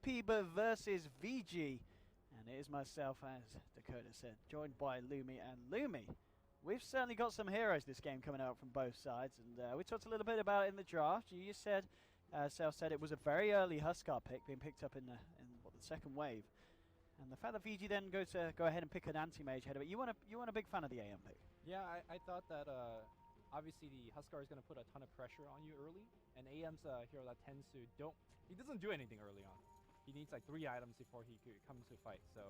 VP but versus VG. And it is myself, as Dakota said, joined by Lumi. And Lumi, we've certainly got some heroes this game coming out from both sides. And we talked a little bit about it in the draft. You said, Self said it was a very early Huskar pick, being picked up in the second wave. And the fact that VG then go ahead and pick an anti-mage head of it, you weren't a big fan of the AM pick. Yeah, I thought that obviously the Huskar is going to put a ton of pressure on you early, and AM's a hero that tends to he doesn't do anything early on. He needs like 3 items before he could come to a fight. So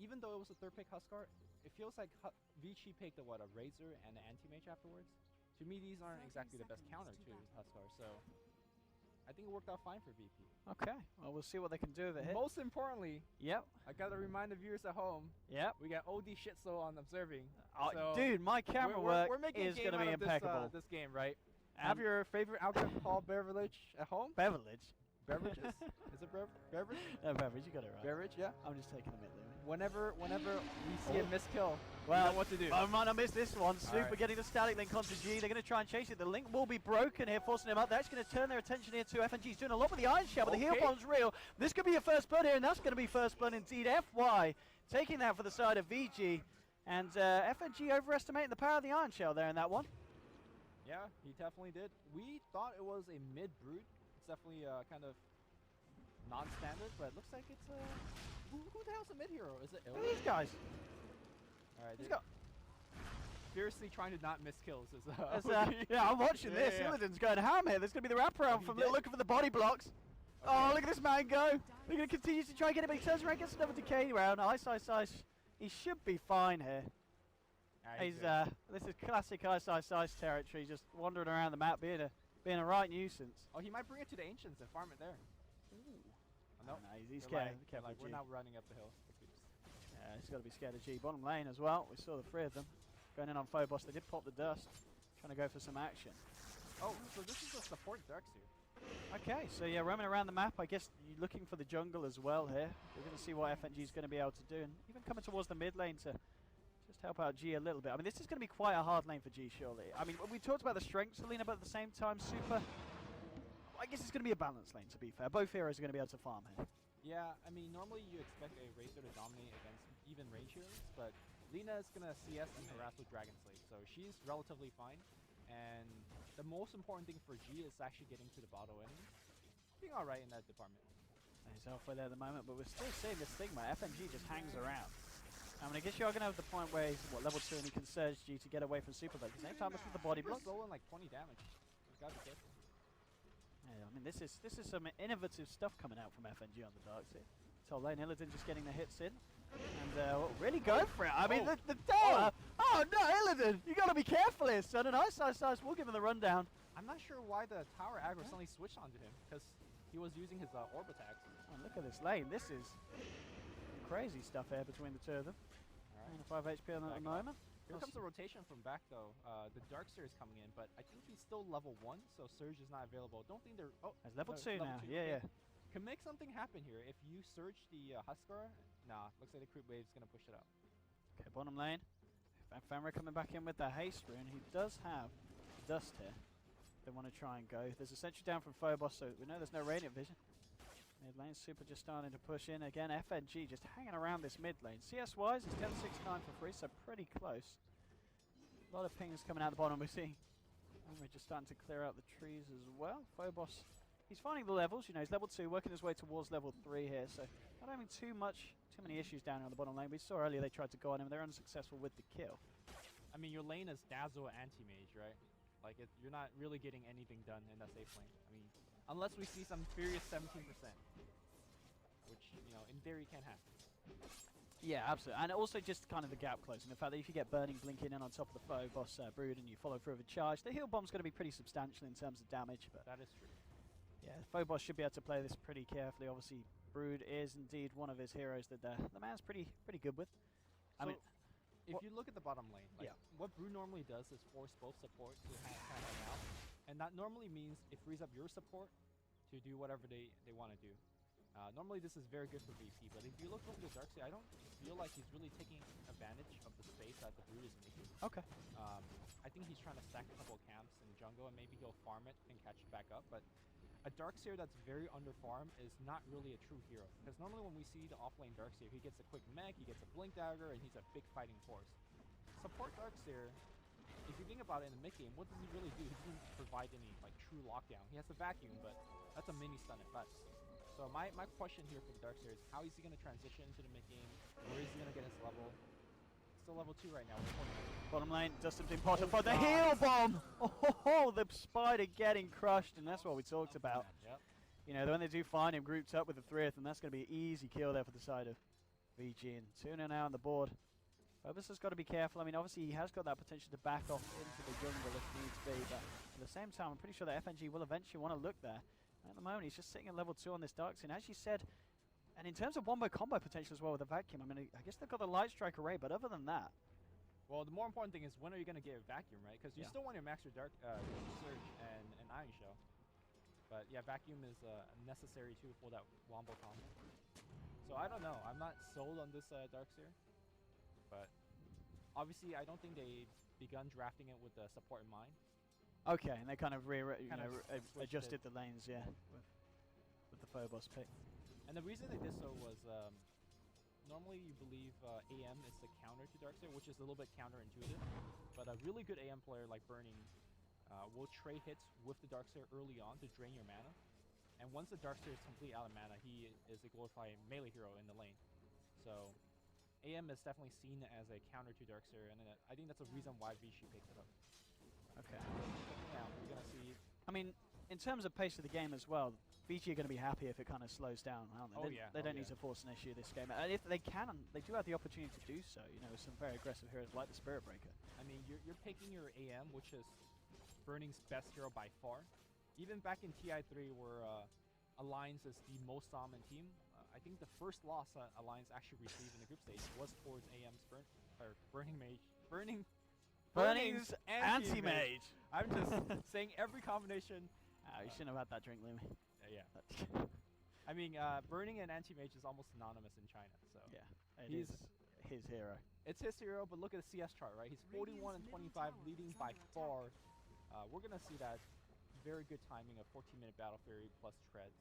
even though it was a third pick Huskar, it feels like VG picked a Razor and an anti-mage afterwards. To me, these aren't exactly the best counter to Huskar, so I think it worked out fine for VP. Okay, well, we'll see what they can do with it here. Most importantly, yep, I gotta remind the viewers at home. Yep, we got OD shitslow on observing. So dude, my camera work is gonna be impeccable. This game, right? Have your favorite alcohol beverage at home? Beverage. Beverages? Is it beverage? No, beverage, you got it right. Beverage, yeah. I'm just taking a bit, Louis. Whenever we see a missed kill, well, you know what to do. I might have missed this one. Super getting the static link onto G. They're going to try and chase it. The link will be broken here, forcing him up. They're actually going to turn their attention here to FNG's doing a lot with the Iron Shell, but the heal bomb's real. This could be a first blood here, and that's going to be first blood indeed. FY taking that for the side of VG, and FNG overestimating the power of the Iron Shell there in that one. Yeah, he definitely did. We thought it was a mid-brood. It's definitely kind of non-standard, but it looks like it's who the hell's a mid hero? Is it Look at these guys? All right, he's got fiercely trying to not miss kills. Yeah, I'm watching this. Illidan's going ham here. There's going to be the wraparound from looking for the body blocks. Oh, look at this man go. They're going to continue to try and get it, but he turns around, gets another decay round. Ice. He should be fine here. This is classic Ice territory, just wandering around the map, being a right nuisance. Oh, he might bring it to the Ancients and farm it there. Ooh. Oh, no, he's scared. We're not running up the hill. Yeah, he's got to be scared of G. Bottom lane as well. We saw the 3 of them going in on Phobos. They did pop the dust, trying to go for some action. Oh, so this is a support Darkseer. Okay, so yeah, roaming around the map. I guess you're looking for the jungle as well here. We're going to see what FNG is going to be able to do, and even coming towards the mid lane to just help out G a little bit. I mean, this is going to be quite a hard lane for G, surely. I mean, we talked about the strengths of Lena, but at the same time, Super, I guess it's going to be a balanced lane, to be fair. Both heroes are going to be able to farm here. Yeah, I mean, normally you expect a Razor to dominate against even range heroes, but Lena is going to CS and harass with Dragon Slave, so she's relatively fine. And the most important thing for G is actually getting to the bottle enemy. Being alright in that department. He's halfway there at the moment, but we're still seeing this Stigma. FNG just hangs around. I mean, I guess you are going to have the point where he's, level 2 and he can surge G to get away from Super, but at the same time, look at the body block. He's rolling like 20 damage. You gotta be careful. Yeah, I mean, this is some innovative stuff coming out from FNG on the dark side. So lane Illidan just getting the hits in, and really go for it. I mean, the tower. Oh no, Illidan, you got to be careful here, son. And Ice. We'll give him the rundown. I'm not sure why the tower aggro suddenly switched onto him, because he was using his orb attacks. Oh, look at this lane. This is crazy stuff here between the 2 of them. All right, 5 HP on the moment. Here comes the rotation from back, though. The Darkseer is coming in, but I think he's still level 1, so Surge is not available. Don't think they're... Oh, it's level 2 now. Level 2. Yeah. Can make something happen here. If you Surge the Huskar, nah, looks like the creep wave is going to push it up. Okay, bottom lane. Famra coming back in with the haste rune. He does have dust here. They want to try and go. There's a sentry down from Phobos, so we know there's no radiant vision. Mid lane, Super just starting to push in again. FNG just hanging around this mid lane. CS wise, it's 10-6-9 for free, so pretty close. A lot of pings coming out the bottom. We're seeing we're just starting to clear out the trees as well. Phobos, he's finding the levels. You know, he's level 2, working his way towards level 3 here, so not having too many issues down here on the bottom lane. We saw earlier they tried to go on him. They're unsuccessful with the kill. I mean, your lane is Dazzle anti-mage, right? Like, you're not really getting anything done in that safe lane. I mean, unless we see some furious 17%, which, you know, in theory can happen. Yeah, absolutely. And also just kind of the gap closing. The fact that if you get Burning blinking in on top of the Phobos Brood and you follow through with a charge, the heal bomb's going to be pretty substantial in terms of damage. But that is true. Yeah, Phobos should be able to play this pretty carefully. Obviously, Brood is indeed one of his heroes that the man's pretty good with. I mean, if you look at the bottom lane, like what Brood normally does is force both support to hang out. And that normally means it frees up your support to do whatever they want to do. Normally this is very good for VP, but if you look over the Darkseer, I don't feel like he's really taking advantage of the space that the Brood is making. Okay. I think he's trying to stack a couple of camps in the jungle, and maybe he'll farm it and catch it back up, but a Darkseer that's very underfarmed is not really a true hero. Because normally when we see the offlane Darkseer, he gets a quick mech, he gets a blink dagger, and he's a big fighting force. Support Darkseer, if you think about it in the mid game, what does he really do? He doesn't provide any like true lockdown. He has the vacuum, but that's a mini stun at best. So my question here for the Darkseer is how is he going to transition into the mid game? Where is he going to get his level? Still level 2 right now. Bottom lane, Dustin being potted for the heal bomb! Oh, the spider getting crushed, and that's what we talked about. Yep. You know, when they do find him grouped up with the 3th, and that's going to be an easy kill there for the side of VG. And 2-0 now on the board. Phobos has got to be careful. I mean, obviously he has got that potential to back off into the jungle if needs be, but at the same time, I'm pretty sure that FNG will eventually want to look there. At the moment, he's just sitting at level 2 on this Darkseer, and as you said, and in terms of wombo combo potential as well with the vacuum, I mean, I guess they've got the light strike array, but other than that, well, the more important thing is when are you going to get a vacuum, right? Because you still want your max your dark surge and iron shell, but yeah, vacuum is necessary too for that wombo combo. So I don't know. I'm not sold on this Darkseer, but obviously I don't think they've begun drafting it with the support in mind. Okay, and they kind of adjusted the lanes, yeah, with the Phobos pick. And the reason they did so was normally you believe AM is the counter to Darkseer, which is a little bit counterintuitive. But a really good AM player like Burning will trade hits with the Darkseer early on to drain your mana. And once the Darkseer is completely out of mana, he is a glorified melee hero in the lane. So AM is definitely seen as a counter to Darkseer, and I think that's a reason why VICI picked it up. Okay. Yeah, we're gonna see. I mean, in terms of pace of the game as well, VG are going to be happy if it kind of slows down, aren't they? They don't need to force an issue this game. And if they can, they do have the opportunity to do so, you know, with some very aggressive heroes like the Spirit Breaker. I mean, you're picking your AM, which is Burning's best hero by far. Even back in TI3, where Alliance is the most dominant team, I think the first loss Alliance actually received in the group stage was towards AM's Burning's anti-mage. I'm just saying every combination. You shouldn't have had that drink, Lumi. Yeah. I mean, Burning and anti-mage is almost synonymous in China, so yeah, he's his hero. It's his hero, but look at the CS chart, right? He's 41 and 25, leading by far. We're gonna see that very good timing of 14-minute Battle Fury plus treads.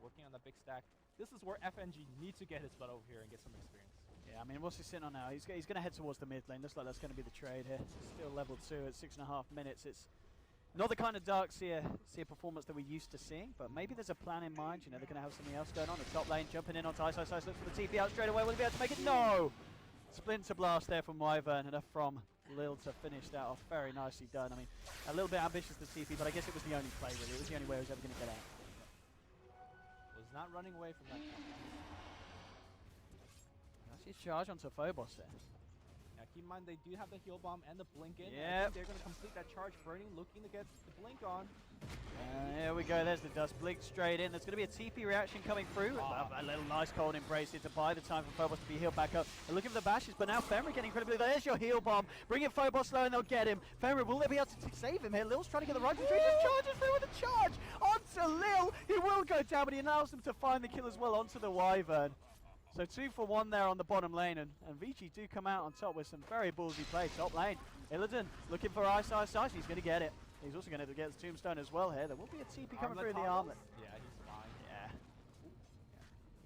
Working on the big stack. This is where FNG needs to get his butt over here and get some experience. Yeah, I mean, what's he sitting on now? He's going to head towards the mid lane. Looks like that's going to be the trade here. Still level 2 at 6.5 minutes. It's not the kind of Darkseer performance that we're used to seeing, but maybe there's a plan in mind. You know, they're going to have something else going on. The top lane jumping in on Ice. Looks for the TP out straight away. Will he be able to make it? No! Splinter Blast there from Wyvern, enough from Lil to finish that off. Very nicely done. I mean, a little bit ambitious the TP, but I guess it was the only play, really. It was the only way he was ever going to get out. Was not running away from that. That's his charge onto Phobos there. Now keep in mind they do have the heal bomb and the blink in. Yeah. They're going to complete that charge. Burning looking to get the blink on. Here we go. There's the dust blink straight in. There's going to be a TP reaction coming through. A little nice cold embrace here to buy the time for Phobos to be healed back up. They're looking for the bashes, but now Fenrir getting incredibly. There's your heal bomb. Bring it Phobos low and they'll get him. Fenrir, will they be able to save him here? Lil's trying to get the right control. Just charges through with a charge onto Lil. He will go down, but he allows them to find the kill as well onto the Wyvern. So 2 for 1 there on the bottom lane, and VICI do come out on top with some very ballsy play. Top lane, Illidan looking for Ice. He's going to get it. He's also going to get his tombstone as well here. There will be a TP coming through in the armlet. Yeah, he's fine. Yeah.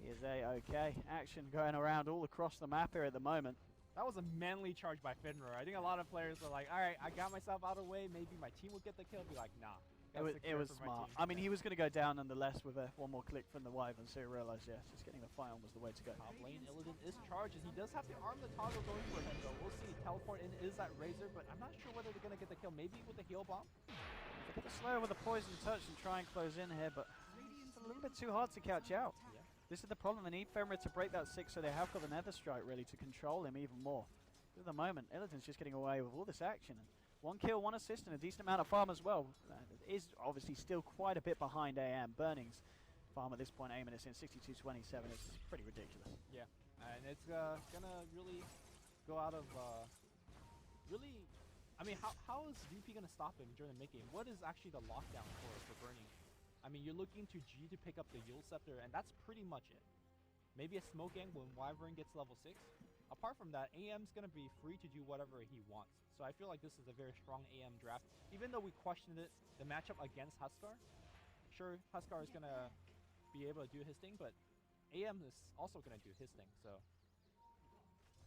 He is A-okay. Action going around all across the map here at the moment. That was a manly charge by Fenrir. I think a lot of players are like, all right, I got myself out of the way. Maybe my team will get the kill. Be like, nah. It was smart. I mean, he was going to go down nonetheless with one more click from the Wyvern, so he realized, yeah, just getting the fight on was the way to go. Top lane, Illidan is charged. He does have to arm the toggle going for him, though. We'll see. Teleport in is that Razor, but I'm not sure whether they're going to get the kill. Maybe with the heal bomb. They get the slow with the poison touch and try and close in here, but it's a little bit too hard to catch out. Yeah. This is the problem. They need Fenrir to break that 6, so they have got the Nether Strike really to control him even more. At the moment, Illidan's just getting away with all this action. And 1 kill, 1 assist, and a decent amount of farm as well. Is obviously still quite a bit behind AM. Burning's farm at this point aiming is in 62-27. It's pretty ridiculous. Yeah, and it's gonna really go out of really. I mean, how is VP gonna stop him during the mid game? What is actually the lockdown for Burning? I mean, you're looking to G to pick up the Yule Scepter, and that's pretty much it. Maybe a smoke gang when Wyvern gets level 6. apart from that, AM's going to be free to do whatever he wants. So I feel like this is a very strong AM draft. Even though we questioned it, the matchup against Huskar, sure, Huskar is going to be able to do his thing, but AM is also going to do his thing. So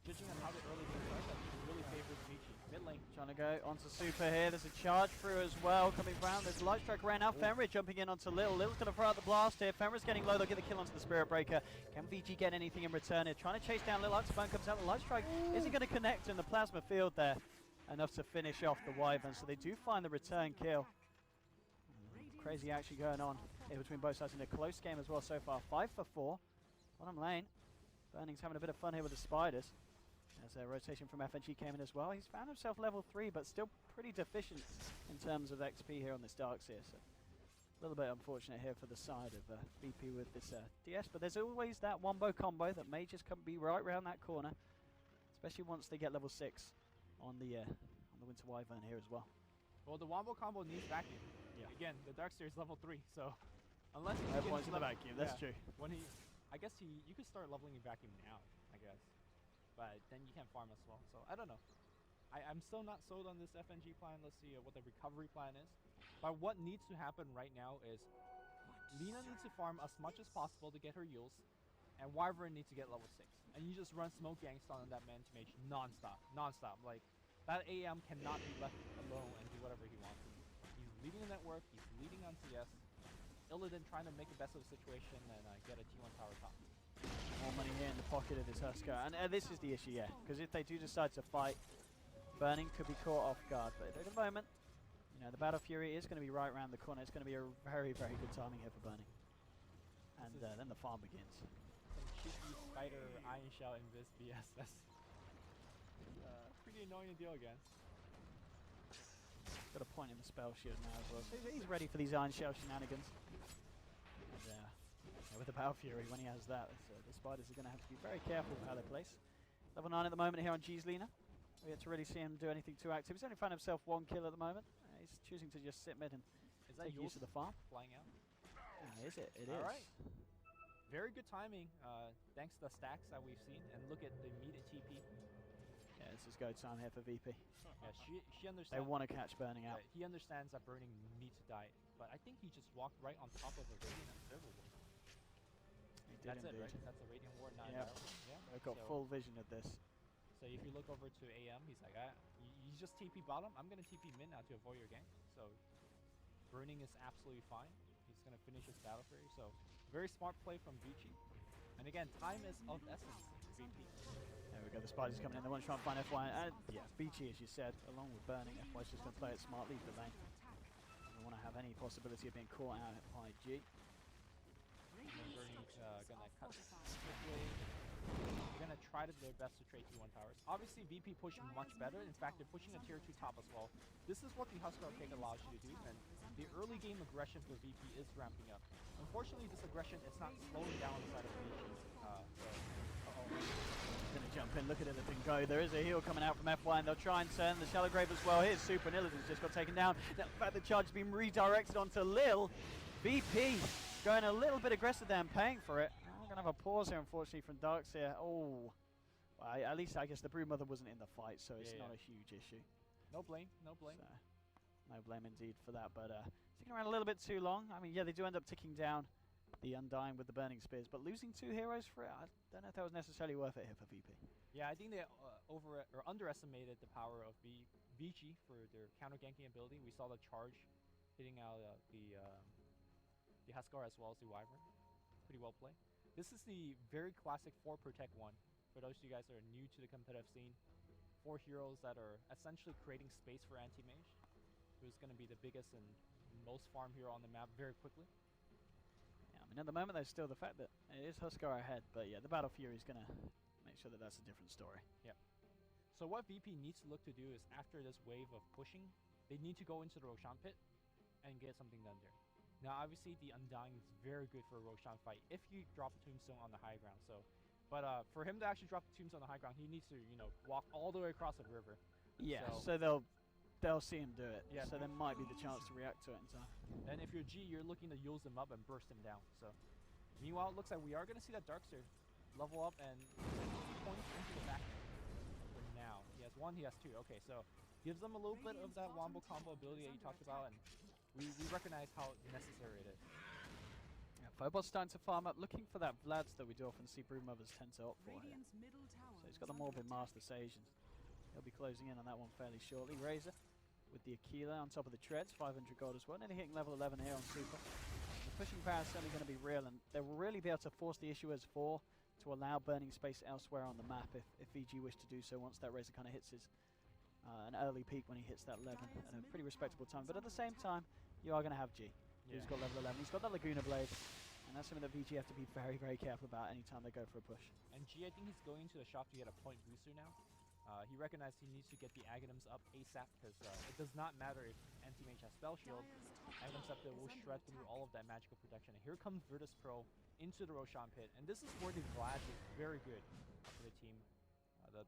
judging on how the early game starts, I think it really favors VICI. Mid lane. Trying to go onto Super here. There's a charge through as well coming round. There's a light strike around now. Fenrir jumping in onto Lil. Lil's going to throw out the blast here. Fenrir's getting low. They'll get the kill onto the Spirit Breaker. Can VG get anything in return here? Trying to chase down Lil. Spawn comes out. The light strike isn't going to connect in the plasma field there. Enough to finish off the Wyvern. So they do find the return kill. Crazy action going on here between both sides in a close game as well so far. 5 for 4. Bottom lane. Burning's having a bit of fun here with the Spiders. As a rotation from FNG came in as well. He's found himself level 3, but still pretty deficient in terms of XP here on this Darkseer. So a little bit unfortunate here for the side of VP with this DS, but there's always that wombo combo that may just be right around that corner, especially once they get level 6 on the Winter Wyvern here as well. Well, the wombo combo needs vacuum. Yeah. Again, the Darkseer is level 3, so unless he points in the vacuum, that's true. When I guess you could start leveling your vacuum now, I guess. But then you can't farm as well. So I don't know. I'm still not sold on this FNG plan. Let's see what the recovery plan is. But what needs to happen right now is Lina needs to farm as much as possible to get her Yules, and Wyvern needs to get level 6. And you just run smoke gangsta on that man to make non-stop. Like, that AM cannot be left alone and do whatever he wants. He's leading the network, he's leading on CS. Illidan trying to make the best of the situation and get a T1 tower top. More money here in the pocket of this Huskar, and this is the issue, yeah, because if they do decide to fight, Burning could be caught off guard, but at the moment, you know, the Battle Fury is going to be right around the corner. It's going to be a very, very good timing here for Burning. And then the farm begins. Some cheeky spider Iron Shell Invis BS. That's pretty annoying to deal against. Got a point in the spell shield now as well, so he's ready for these Iron Shell shenanigans. And, with the Battle Fury, when he has that, the Spiders are going to have to be very careful with how they place. Level 9 at the moment here on G's Lina. We have to really see him do anything too active. He's only found himself 1 kill at the moment. He's choosing to just sit mid and take use of the farm. Flying out? Is it? It is. All right. Very good timing, thanks to the stacks that we've seen. And look at the immediate TP. Yeah, this is go time here for VP. Yeah, she understands. They want to catch Burning out. He understands that Burning needs to die, but I think he just walked right on top of a Radiant Observable. That's it, right? That's a Radiant Ward, not yeah. Yeah. I've got full vision of this. So if you look over to AM, he's like, you just TP bottom. I'm gonna TP mid now to avoid your gank. So Burning is absolutely fine. He's gonna finish his battle for you. So very smart play from VICI. And again, time is of essence for VP. There we go, the Spiders coming in. They want to try and find FY. Yeah, VICI, as you said, along with Burning. FY's just going to play it smartly for lane. They want to have any possibility of being caught out by G. And then Burning's gonna cut quickly. They're gonna try to do their best to trade T1 towers. Obviously, VP pushed much better. In fact, they're pushing a tier 2 top as well. This is what the Huskar pick allows you to do, and the early game aggression for VP is ramping up. Unfortunately, this aggression is not slowing down inside of VP. Gonna jump in, look at everything go. There is a heal coming out from FY, and they'll try and turn the Shallow Grave as well. Here's Super, and Illidan's just got taken down. Now, in fact, the charge has been redirected onto Lil. VP going a little bit aggressive there and paying for it. We're going to have a pause here, unfortunately, from Darkseer. Oh, well, at least I guess the Broodmother wasn't in the fight, so it's not a huge issue. No blame, no blame. So, no blame indeed for that, but sticking around a little bit too long. I mean, yeah, they do end up ticking down the Undying with the Burning Spears, but losing 2 heroes for it, I don't know if that was necessarily worth it here for VP. Yeah, I think they underestimated the power of VICI for their counter-ganking ability. We saw the charge hitting out the Huskar as well as the Wyvern. Pretty well played. This is the very classic 4 protect 1. For those of you guys that are new to the competitive scene, 4 heroes that are essentially creating space for anti-mage, who's going to be the biggest and most farm hero on the map very quickly. Yeah, I mean, at the moment, there's still the fact that it is Huskar ahead, but yeah, the Battle Fury is going to make sure that that's a different story. Yeah. So what VP needs to look to do is, after this wave of pushing, they need to go into the Roshan pit and get something done there. Now, obviously, the Undying is very good for a Roshan fight if you drop a Tombstone on the high ground. So, but for him to actually drop the Tombstone on the high ground, he needs to, walk all the way across the river. Yeah, so they'll see him do it. Yeah. So there might be the chance to react to it in time. And if you're G, you're looking to use them up and burst him down. So, meanwhile, it looks like we are going to see that Darkseer level up and points into the back for now. He has 1, he has 2. Okay, so gives them a little bit of that wombo combo ability that you talked about, and we recognize how necessary it is. Yeah, Phobos starting to farm up, looking for that Vlads that we do often see Broodmothers tend to opt for here. So he's got the Morbid Master Sage, and he'll be closing in on that one fairly shortly. Razor with the Aquila on top of the Treads, 500 gold as well. Nearly hitting level 11 here on Super. The pushing power is certainly going to be real, and they will really be able to force the Issuers 4 to allow burning space elsewhere on the map if VG wish to do so once that Razor kind of hits his an early peak when he hits that 11 at a pretty respectable time. But at the same time, you are going to have G, who's got level 11. He's got that Laguna Blade, and that's something that VG have to be very, very careful about anytime they go for a push. And G, I think he's going into the shop to get a point booster now. He recognized he needs to get the Aghanims up ASAP because it does not matter if Anti-Mage has Spell Shield. Aghanim Scepter will shred through all of that magical protection. And here comes Virtus Pro into the Roshan pit. And this is where the Vlad is very good for the team.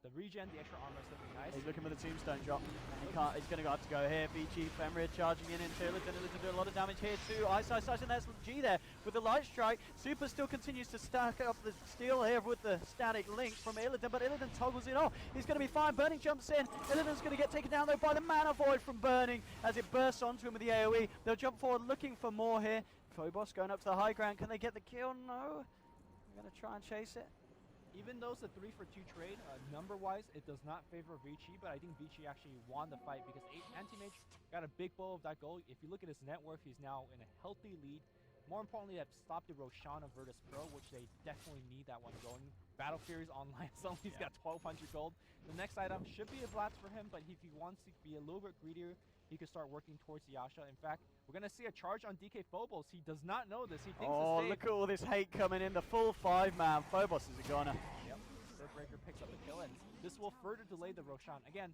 The regen, the extra armor is looking nice. He's looking for the tombstone drop. And he's going to have to go here. VG, Fenrir charging in into Illidan. Illidan doing a lot of damage here too. Ice, and there's G there with the light strike. Super still continues to stack up the steel here with the static link from Illidan, but Illidan toggles it off. He's going to be fine. Burning jumps in. Illidan's going to get taken down though by the Mana Void from Burning as it bursts onto him with the AoE. They'll jump forward looking for more here. Phobos going up to the high ground. Can they get the kill? No. They're going to try and chase it. Even though it's a 3-for-2 trade, number-wise, it does not favor VICI, but I think VICI actually won the fight because Anti-Mage got a big bowl of that gold. If you look at his net worth, he's now in a healthy lead. More importantly, they've stopped the Roshan of Virtus Pro, which they definitely need that one going. Battle Fury's online, so he's got 1,200 gold. The next item should be a Blast for him, but if he wants to be a little bit greedier, he can start working towards Yasha. In fact, we're going to see a charge on DK Phobos. He does not know this. He thinks look at all this hate coming in. The full 5-man. Phobos is a goner. Yep. Breaker picks up the kill, and this will further delay the Roshan. Again,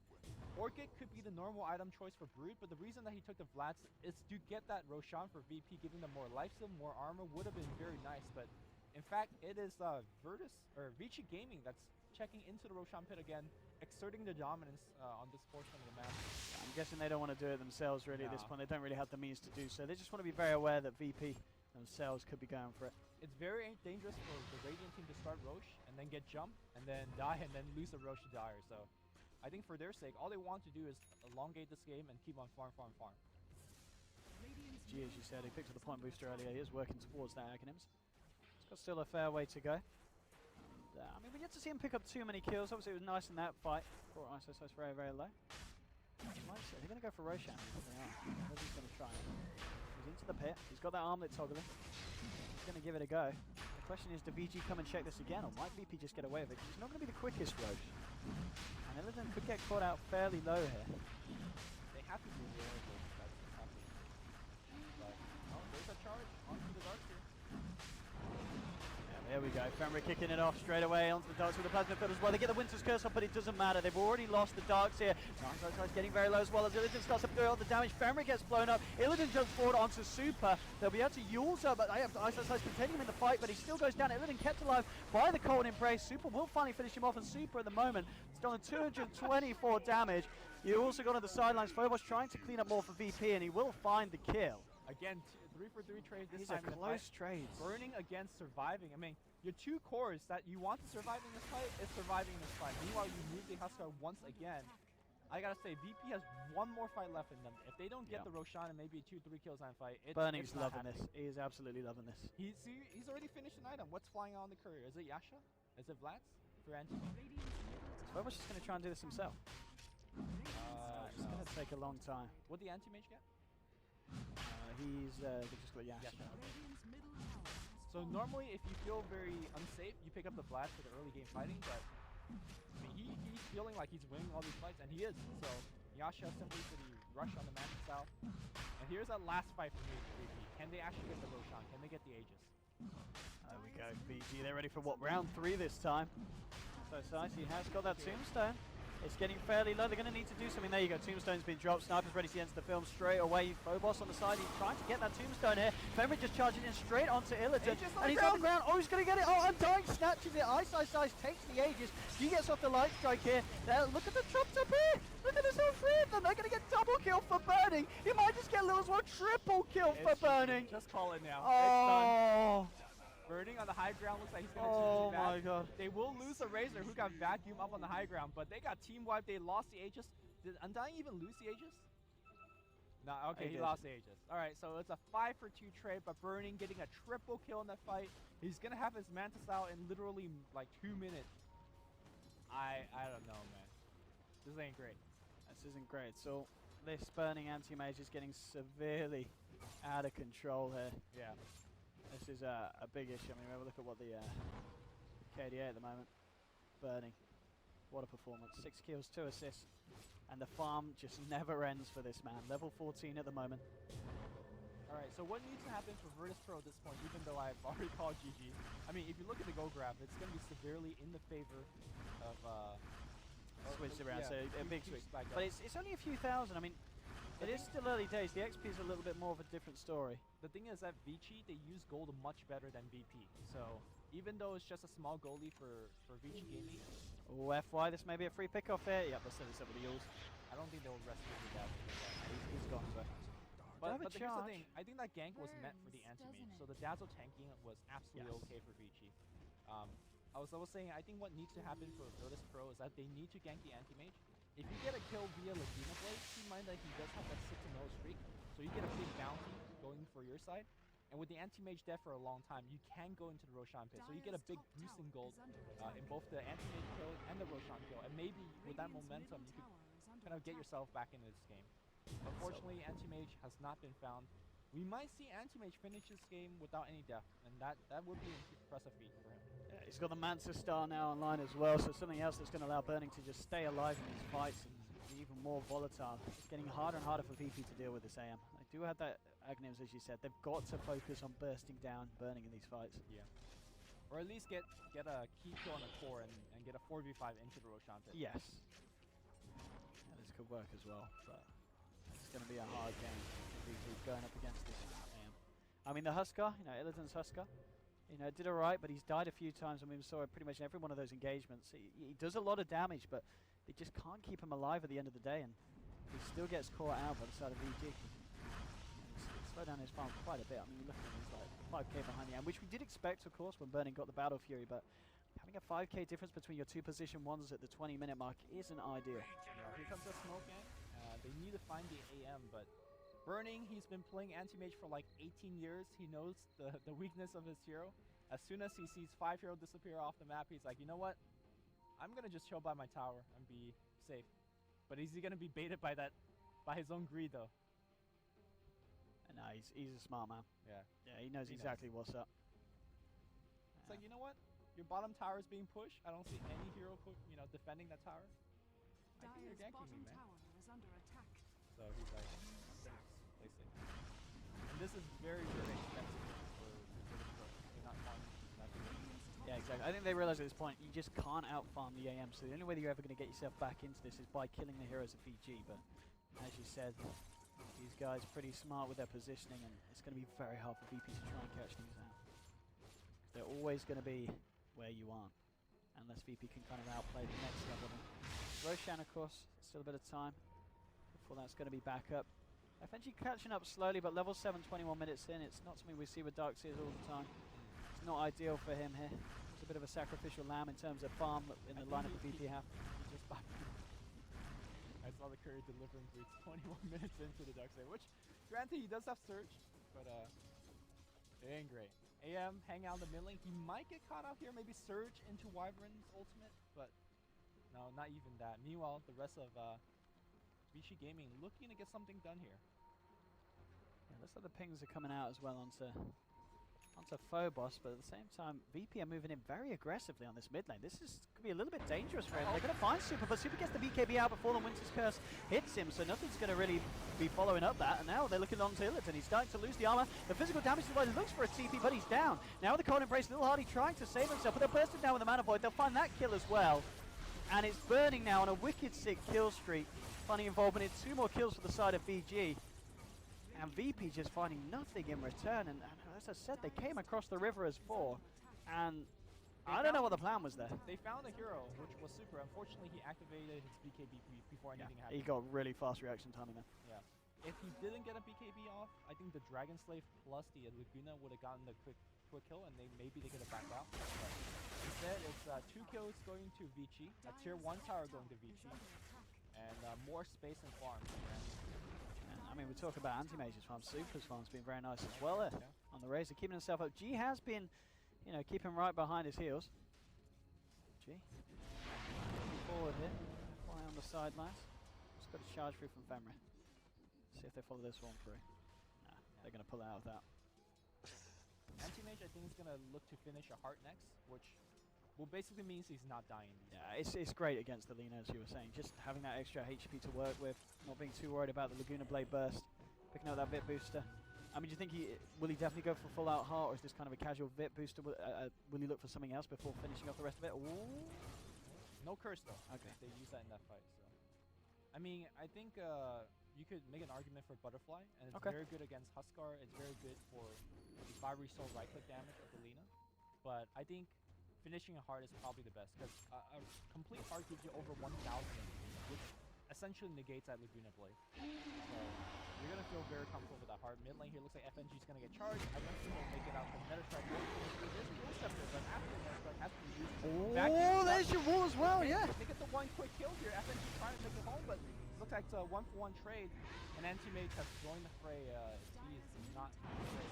Orchid could be the normal item choice for Brood, but the reason that he took the Vlads is to get that Roshan for VP, giving them more lifesteal, more armor, would have been very nice. But in fact, it is Virtus, or VICI Gaming, that's checking into the Roshan pit again, exerting the dominance on this portion of the map. I'm guessing they don't want to do it themselves really at this point. They don't really have the means to do so. They just want to be very aware that VP themselves could be going for it. It's very dangerous for the Radiant team to start Rosh and then get jump and then die and then lose a Rosh to Dire. So I think for their sake, all they want to do is elongate this game and keep on farm. G, as you said, he picked up the point booster earlier. He is working towards that Aghanims. He's got still a fair way to go. I mean, we get to see him pick up too many kills. Obviously, it was nice in that fight. Brought ISO very, very low. They're going to go for Roshan. They are. He's going to try. He's into the pit. He's got that armlet toggling. He's going to give it a go. The question is, do VG come and check this again, or might VP just get away with it? He's not going to be the quickest Rosh. And Illidan could get caught out fairly low here. They have to be aware of this. That's happening. But, there's a charge onto the dark here. There we go, Fenrir kicking it off straight away onto the Darks with the Plasma Field as well. They get the Winter's Curse off, but it doesn't matter. They've already lost the Darks here. Nice getting very low as well as Illidan starts to do all the damage. Fenrir gets blown up. Illidan jumps forward onto Super. They'll be able to use her, but I have Ice containing him in the fight, but he still goes down. Illidan kept alive by the Cold Embrace. Super will finally finish him off, and Super at the moment has done 224 damage. You also got on the sidelines. Phobos trying to clean up more for VP, and he will find the kill. Again, 3-for-3 trade this These time. are close trades. Burning against surviving. I mean, your two cores that you want to survive in this fight is surviving in this fight. Meanwhile, you move the Huskar once again. I gotta say, VP has one more fight left in them. If they don't get the Roshan and maybe 2-3 kills on fight, Burning's loving this. He is absolutely loving this. He's already finished an item. What's flying on the courier? Is it Yasha? Is it Vlads? For Anti-Mage? Phobos just going to try and do this himself. It's going to take a long time. What did the Anti-Mage get? He's just got Yasha. So normally, if you feel very unsafe, you pick up the Blast for the early game fighting, but I mean, he's feeling like he's winning all these fights, and he is. So Yasha simply for the rush on the magic style. And here's that last fight for me. Can they actually get the Roshan? Can they get the Aegis? There we go, VG. They're ready for what, round 3 this time. So he has got that Tombstone. It's getting fairly low. They're going to need to do something. There you go. Tombstone's been dropped. Sniper's ready to enter the film straight away. Phobos on the side. He's trying to get that Tombstone here. Fenrir just charging in straight onto Illidan. And he's on the ground. Oh, he's going to get it. Oh, Undying snatches it. Ice takes the Aegis. He gets off the light strike here. Look at the chopped up here. Look at this, all 3 of them. They're going to get double kill for Burning. He might just get a little as well triple kill for Burning. Just call it now. Oh. It's done. Burning on the high high ground. Looks like he's gonna Oh GG that. my god. They will lose a Razor who got vacuumed up on the high ground, but they got team wiped. They lost the Aegis. Did Undying even lose the Aegis? No, okay, he lost the Aegis. Alright, so it's a 5-for-2 trade, but Burning getting a triple kill in that fight. He's gonna have his Mantis out in literally like 2 minutes. I don't know, man. This ain't great. This isn't great. So this burning anti-mage is getting severely out of control here. Yeah. This is a big issue. I mean, have a look at what the KDA at the moment. Burning. What a performance. 6 kills, 2 assists. And the farm just never ends for this man. Level 14 at the moment. Alright, so what needs to happen for Virtus Pro at this point, even though I've already called GG? I mean, if you look at the goal graph, it's going to be severely in the favor of... Switched around, yeah, so a big switch. But But it's only a few thousand. I mean, it is still early days. The XP is a little bit more of a different story. the thing is that VICI, they use gold much better than VP. So even though it's just a small goalie for VICI Gaming, Oh, FY, this may be a free pick-off here. Yep, let's set this up with the Yules. I don't think they'll rest with that. He's gone, so. But Have a here's the charge. thing, I think that gank was meant for the anti-mage, so the dazzle tanking was absolutely Yes. okay for VICI. I was saying, I think what needs to happen for Virtus Pro is that they need to gank the anti-mage. If you get a kill via Laguna Blade, keep in mind that he does have that 6-0 streak, so you get a big bounty going for your side. And with the anti-mage dead for a long time, you can go into the Roshan pit, so you get a big boost in gold in both the anti-mage kill and the Roshan kill, and maybe with that momentum, you could kind of get yourself back into this game. Unfortunately, anti-mage has not been found. We might see anti-mage finish this game without any death, and that would be an impressive feat for him. Yeah, he's got the Mantis Star now online as well, so something else that's going to allow Burning to just stay alive in these fights and be even more volatile. It's getting harder and harder for VP to deal with this AM. They do have that Agnims, as you said. They've got to focus on bursting down Burning in these fights. Yeah. Or at least get a key kill on the core and get a 4v5 into the Roshan pit. Yes. Yeah, this could work as well, but it's going to be a hard game for VP going up against this AM. I mean, the Huskar, Illidan's Huskar, did alright, but he's died a few times. I mean, we saw it pretty much in every one of those engagements. He does a lot of damage, but they just can't keep him alive at the end of the day, and he still gets caught out by the side of VG. Slow down his farm quite a bit. I mean, look at him, he's like 5k behind the AM, which we did expect, of course, when Burning got the Battle Fury, but having a 5k difference between your two position ones at the 20-minute mark isn't ideal. Yeah, here comes the smoke gang. They need to find the AM, but Burning, he's been playing anti-mage for like 18 years. He knows the weakness of his hero. As soon as he sees 5 hero disappear off the map, he's like, you know what? I'm gonna just chill by my tower and be safe. But is he gonna be baited by his own greed though? No, he's a smart man. Yeah. Yeah, he knows exactly what's up. It's like, you know what? Your bottom tower is being pushed. I don't see any hero defending that tower. I think you're ganking me, man. So he's like, play safe. And this is very, very expensive for the pro. They're not farming that good. Yeah, exactly. I think they realize at this point you just can't outfarm the AM, so the only way that you're ever going to get yourself back into this is by killing the heroes of VG, but as you said, these guys are pretty smart with their positioning, and it's going to be very hard for VP to try and catch these out. They're always going to be where you aren't, unless VP can kind of outplay the next level. Roshan, of course, still a bit of time before that's going to be back up. FNG catching up slowly, but level 7, 21 minutes in. It's not something we see with Darkseers all the time. It's not ideal for him here. It's a bit of a sacrificial lamb in terms of farm in the lineup that VP have. He just I saw the courier delivering boots 21 minutes into the Darkseer, which, granted, he does have Surge, but it ain't great. AM, hang out in the mid lane. He might get caught out here, maybe Surge into Wyvern's ultimate, but no, not even that. Meanwhile, the rest of VICI Gaming looking to get something done here. Yeah, looks like the pings are coming out as well onto Phobos, but at the same time, VP are moving in very aggressively on this mid lane. This could be a little bit dangerous for him. They're going to find Super, but Super gets the BKB out before the Winter's Curse hits him, so nothing's going to really be following up that. And now they're looking on to Illidan. He's starting to lose the armor. The physical damage to the body looks for a TP, but he's down. Now with the Cold Embrace, Little Hardy trying to save himself, but they're bursting down with the Mana Void. They'll find that kill as well. And it's Burning now on a wicked sick kill streak. Funny involvement in 2 more kills for the side of VG. And VP just finding nothing in return. And as I said, they came across the river as 4. And I don't know what the plan was there. They found a hero, which was Super. Unfortunately, he activated his BKB before anything happened. He got really fast reaction timing there. Yeah. If he didn't get a BKB off, I think the Dragon Slave plus the Laguna would have gotten the quick quick kill, and maybe they could have backed out. But instead, it's 2 kills going to VICI, a tier 1 tower going to VICI, and more space and farm. And, I mean, we talk about anti-mage's farm. Super's farm's been very nice as well there on the Razor, keeping himself up. G has been, you know, keeping right behind his heels. G moving forward here, fly on the sidelines. Just got a charge through from Fenrir. See if they follow this one through. Nah, they're going to pull it out of that. Anti-mage, I think, is going to look to finish a heart next, which well, basically means he's not dying. Yeah, it's great against the Lina, as you were saying. Just having that extra HP to work with, not being too worried about the Laguna Blade burst, picking up that VIP booster. I mean, do you think will he definitely go for full out heart, or is this kind of a casual VIP booster? Will he look for something else before finishing off the rest of it? Ooh. No curse though. Okay. They use that in that fight. So, I mean, I think you could make an argument for Butterfly, and it's very good against Huskar. It's very good for the 5 resoul right click damage of the Lina. But I think finishing a heart is probably the best, because a complete heart gives you over 1,000, which essentially negates that Laguna Blade. So you're going to feel very comfortable with that heart. Mid lane here looks like FNG is going to get charged. I don't think they'll make it out the Metastrike. There's Dual Scepter, but after the Metastrike has to be used. Oh, there's your wall as well, yeah. They get the 1 quick kill here. FNG trying to make it home, but looks like it's a 1-for-1 trade. And Anti-Mage has joined the fray. He is not afraid.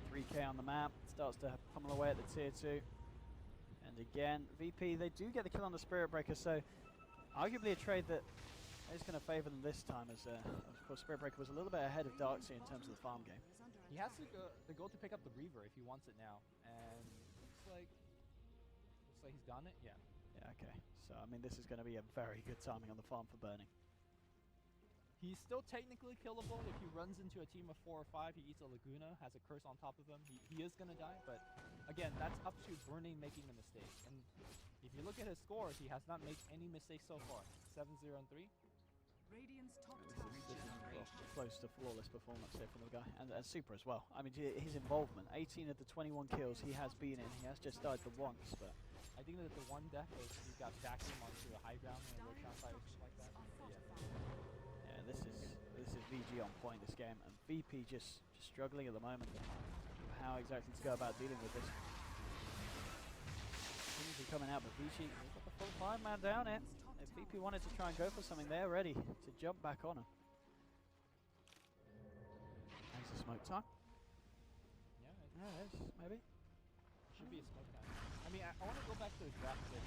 3k on the map, starts to pummel away at the tier 2. And again, VP, they do get the kill on the Spirit Breaker, so arguably a trade that is going to favour them this time, as of course Spirit Breaker was a little bit ahead of Darkseer in terms of the farm game. He has to go to pick up the Reaver if he wants it now, and looks like he's gotten it, yeah. Yeah, okay, so I mean this is going to be a very good timing on the farm for burning. He's still technically killable if he runs into a team of 4 or 5. He eats a Laguna, has a curse on top of him. He is going to die, but again, that's up to Burning making a mistake. And if you look at his score, he has not made any mistakes so far. 7-0 and 3. Radiant's top This is close to flawless performance here from the guy, and Super as well. I mean, his involvement, 18 of the 21 kills he has been in. He has just died the once, but I think that the one death was he got vacuumed onto a high ground in a Roshan fight or something like that. yeah, this is VG on point this game, and VP just struggling at the moment. How exactly to go about dealing with this? Things are coming out, but VG, they've got the full 5-man down here. If VP wanted to try and go for something, they're ready to jump back on him. Thanks to smoke time. Yeah, it is, maybe. Should be a smoke time. I mean, I want to go back to the draft a bit.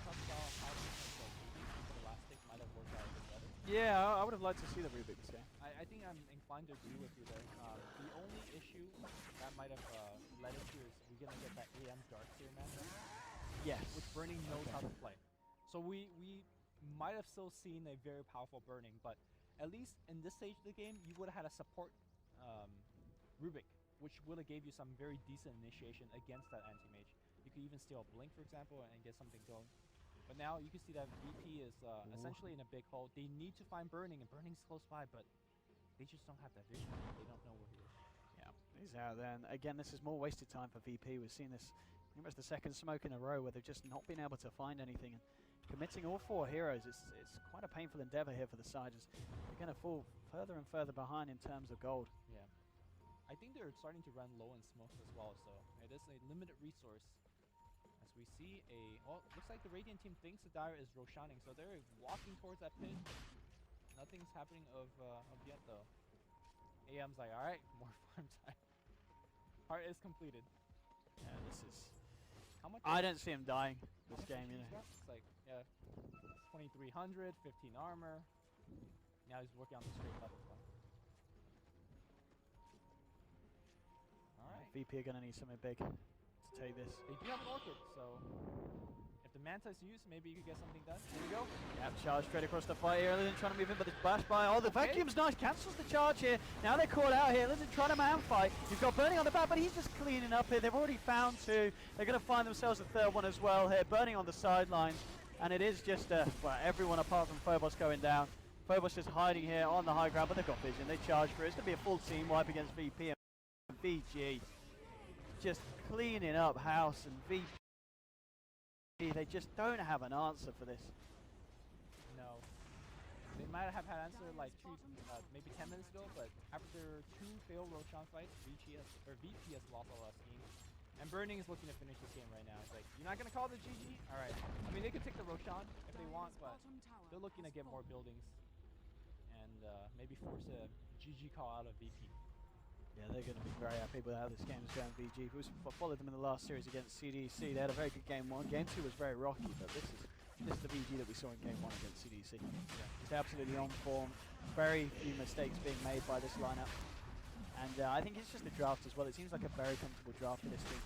Talk about how the last pick might have worked out a bit better. Yeah, I would have liked to see the Rubik this game. I think I'm inclined to agree with you there. The only issue that might have led into is we're going to get that AM Darkseer matchup. Yes. Which Burning knows how to play. So we might have still seen a very powerful Burning, but at least in this stage of the game, you would have had a support Rubik, which would have gave you some very decent initiation against that anti-mage. You could even steal a Blink, for example, and get something going. But now you can see that VP is essentially in a big hole. They need to find Burning, and Burning's close by, but they just don't have that vision. They don't know where he is. Yeah, he's out there. And again, this is more wasted time for VP. We've seen this pretty much the second smoke in a row where they've just not been able to find anything. And committing all 4 heroes, it's quite a painful endeavor here for the side. They're going to fall further and further behind in terms of gold. Yeah. I think they're starting to run low in smoke as well, so it is a limited resource. As we see looks like the Radiant team thinks the Dire is Roshaning, so they're walking towards that pit. Nothing's happening of yet though. AM's like, alright, more farm time. Heart is completed. Yeah, this is... How much? I don't see him dying this game, you know. It's like, yeah, 2,300, 15 armor. Now he's working on the straight butterfly. Alright. VP are going to need something big to take this. They do have an Orchid, so if the Manta is used, maybe you could get something done. Here we go. Yep, charge straight across the fight here. Lizard trying to move in, but it's bashed by. Oh, the vacuum's nice. Cancels the charge here. Now they're caught out here. Lizard trying to man fight. You've got Burning on the back, but he's just cleaning up here. They've already found 2. They're going to find themselves a 3rd one as well here. Burning on the sidelines. And it is just, well, everyone apart from Phobos going down. Phobos just hiding here on the high ground, but they've got vision. They charge for it. It's going to be a full team wipe against VP and VG. Just cleaning up house, and VP, they just don't have an answer for this. No. They might have had answer like maybe 10 minutes ago, but after 2 failed Roshan fights, VP has lost all that steam. And Burning is looking to finish this game right now. It's like, you're not gonna call the GG? Alright. I mean, they could take the Roshan if they want, but they're looking to get more buildings. And maybe force a GG call out of VP. Yeah, they're going to be very happy with how this game is going, VG. We followed them in the last series against CDC. They had a very good game 1. Game 2 was very rocky, but this is the VG that we saw in game 1 against CDC. Yeah. It's absolutely on form. Very few mistakes being made by this lineup. And I think it's just the draft as well. It seems like a very comfortable draft for this team.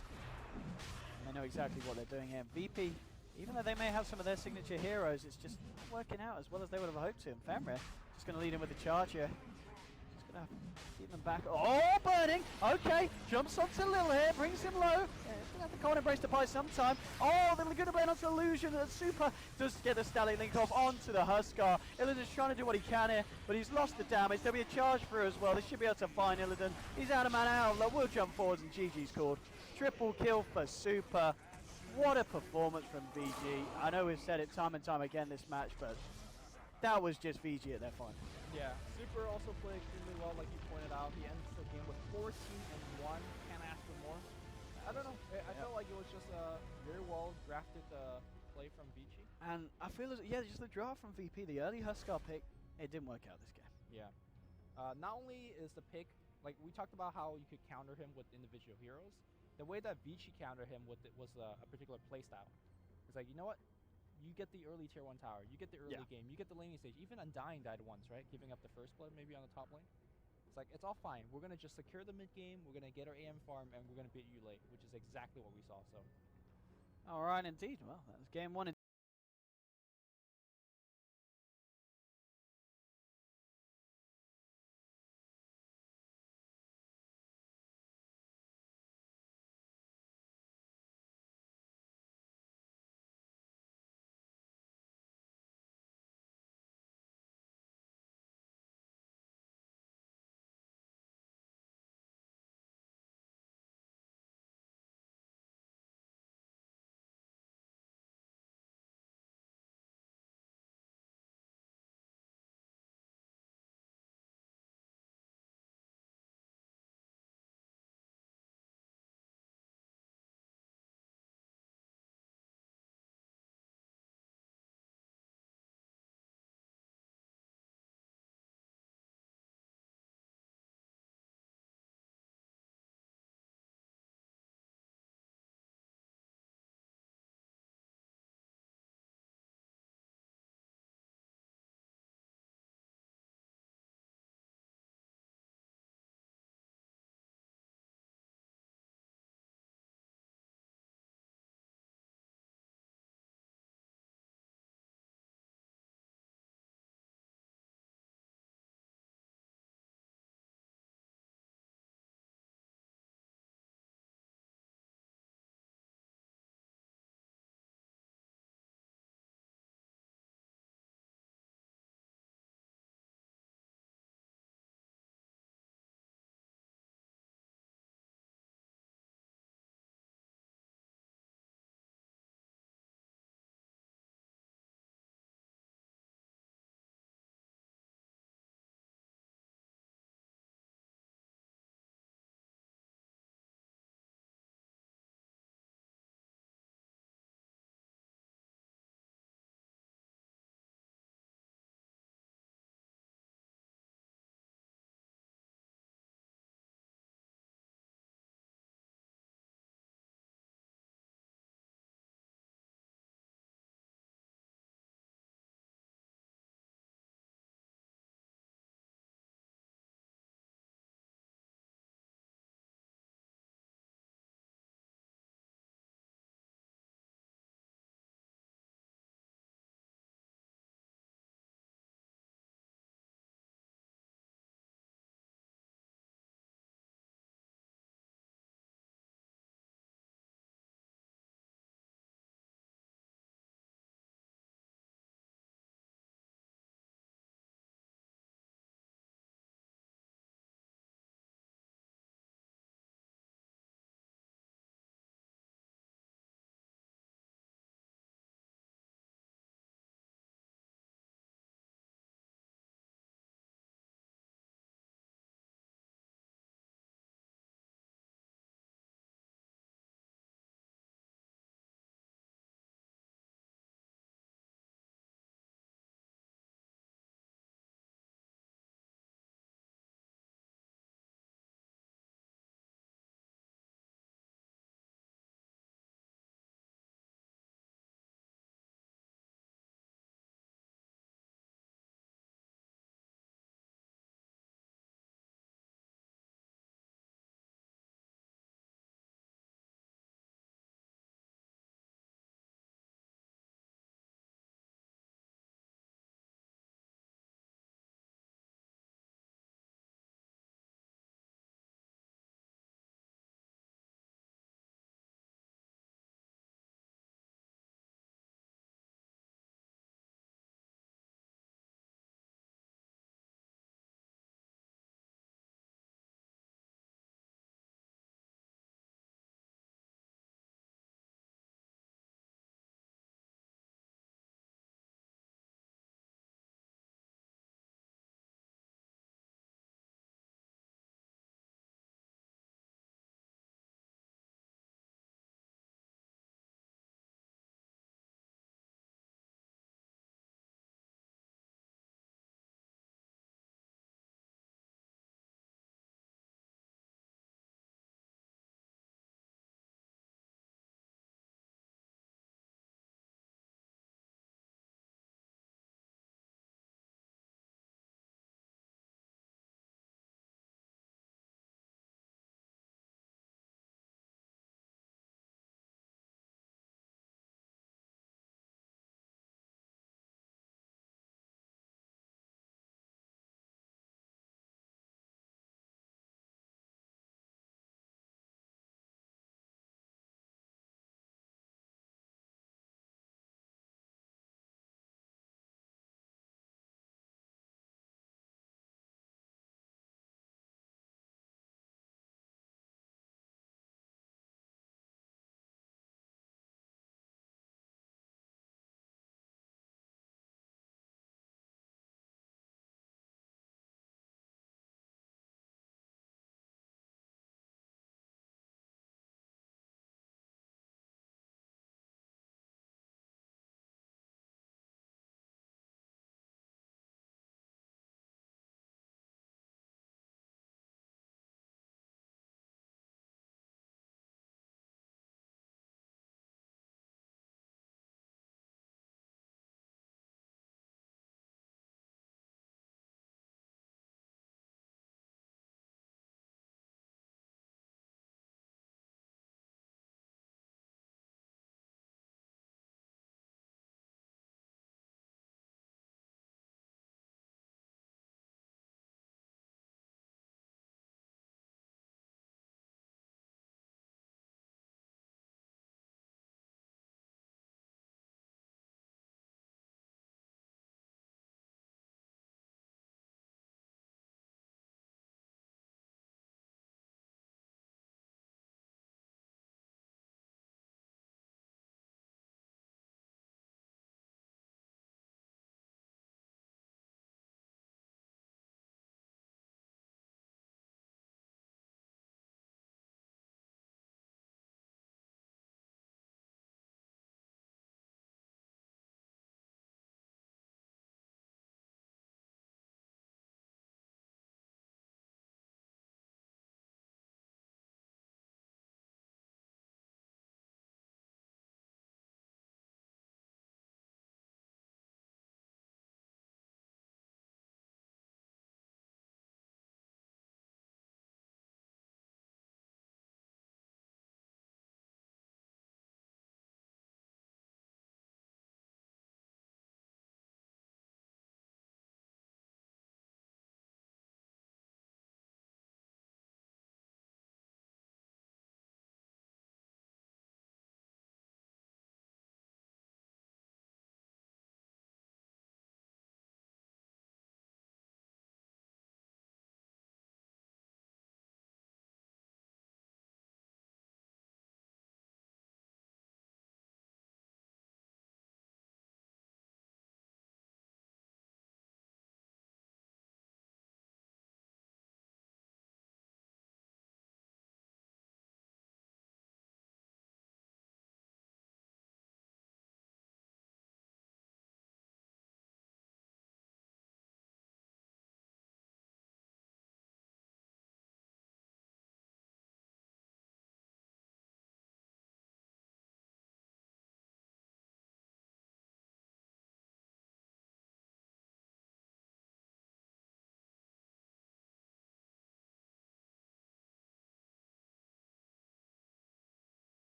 And they know exactly what they're doing here. VP, even though they may have some of their signature heroes, it's just not working out as well as they would have hoped to. And Femre just going to lead in with the charge here. Keep them back. Oh, Burning! Okay, jumps onto Lil here, brings him low. Yeah, he's gonna have the cold embrace to buy some time. Oh, the Laguna Blade onto Illusion. Super does get the Stallion link off onto the Huskar. Illidan's trying to do what he can here, but he's lost the damage. There'll be a charge through as well. They should be able to find Illidan. He's out of mana outlet. We'll jump forwards and GG's called. Triple kill for Super. What a performance from VG. I know we've said it time and time again this match, but that was just VG at their finest. Yeah, Super also played extremely well, like you pointed out. He ends the game with 14-1. Can't ask for more. I don't know. I felt like it was just a very well drafted play from VG. And I feel as just the draft from VP, the early Huskar pick, it didn't work out this game. Yeah. Not only is the pick, like we talked about how you could counter him with individual heroes, the way that VG countered him with it was a particular playstyle. It's like, you know what? You get the early tier 1 tower, you get the early game, you get the laning stage. Even Undying died once, right? Giving up the first blood maybe on the top lane. It's like, it's all fine. We're going to just secure the mid game, we're going to get our AM farm, and we're going to beat you late, which is exactly what we saw. So, Alright, indeed. Well, that was game 1.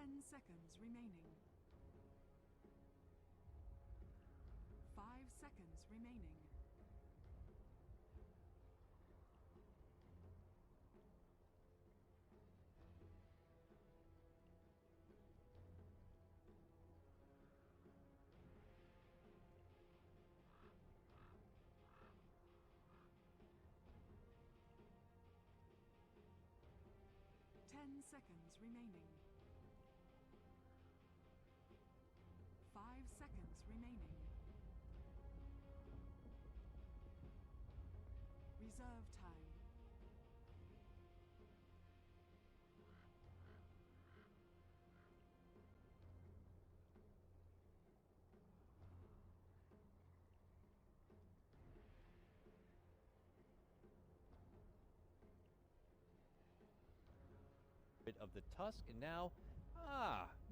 10 seconds remaining. 5 seconds remaining. Seconds remaining. 5 seconds remaining. Reserve time. Bit of the Tusk, and now,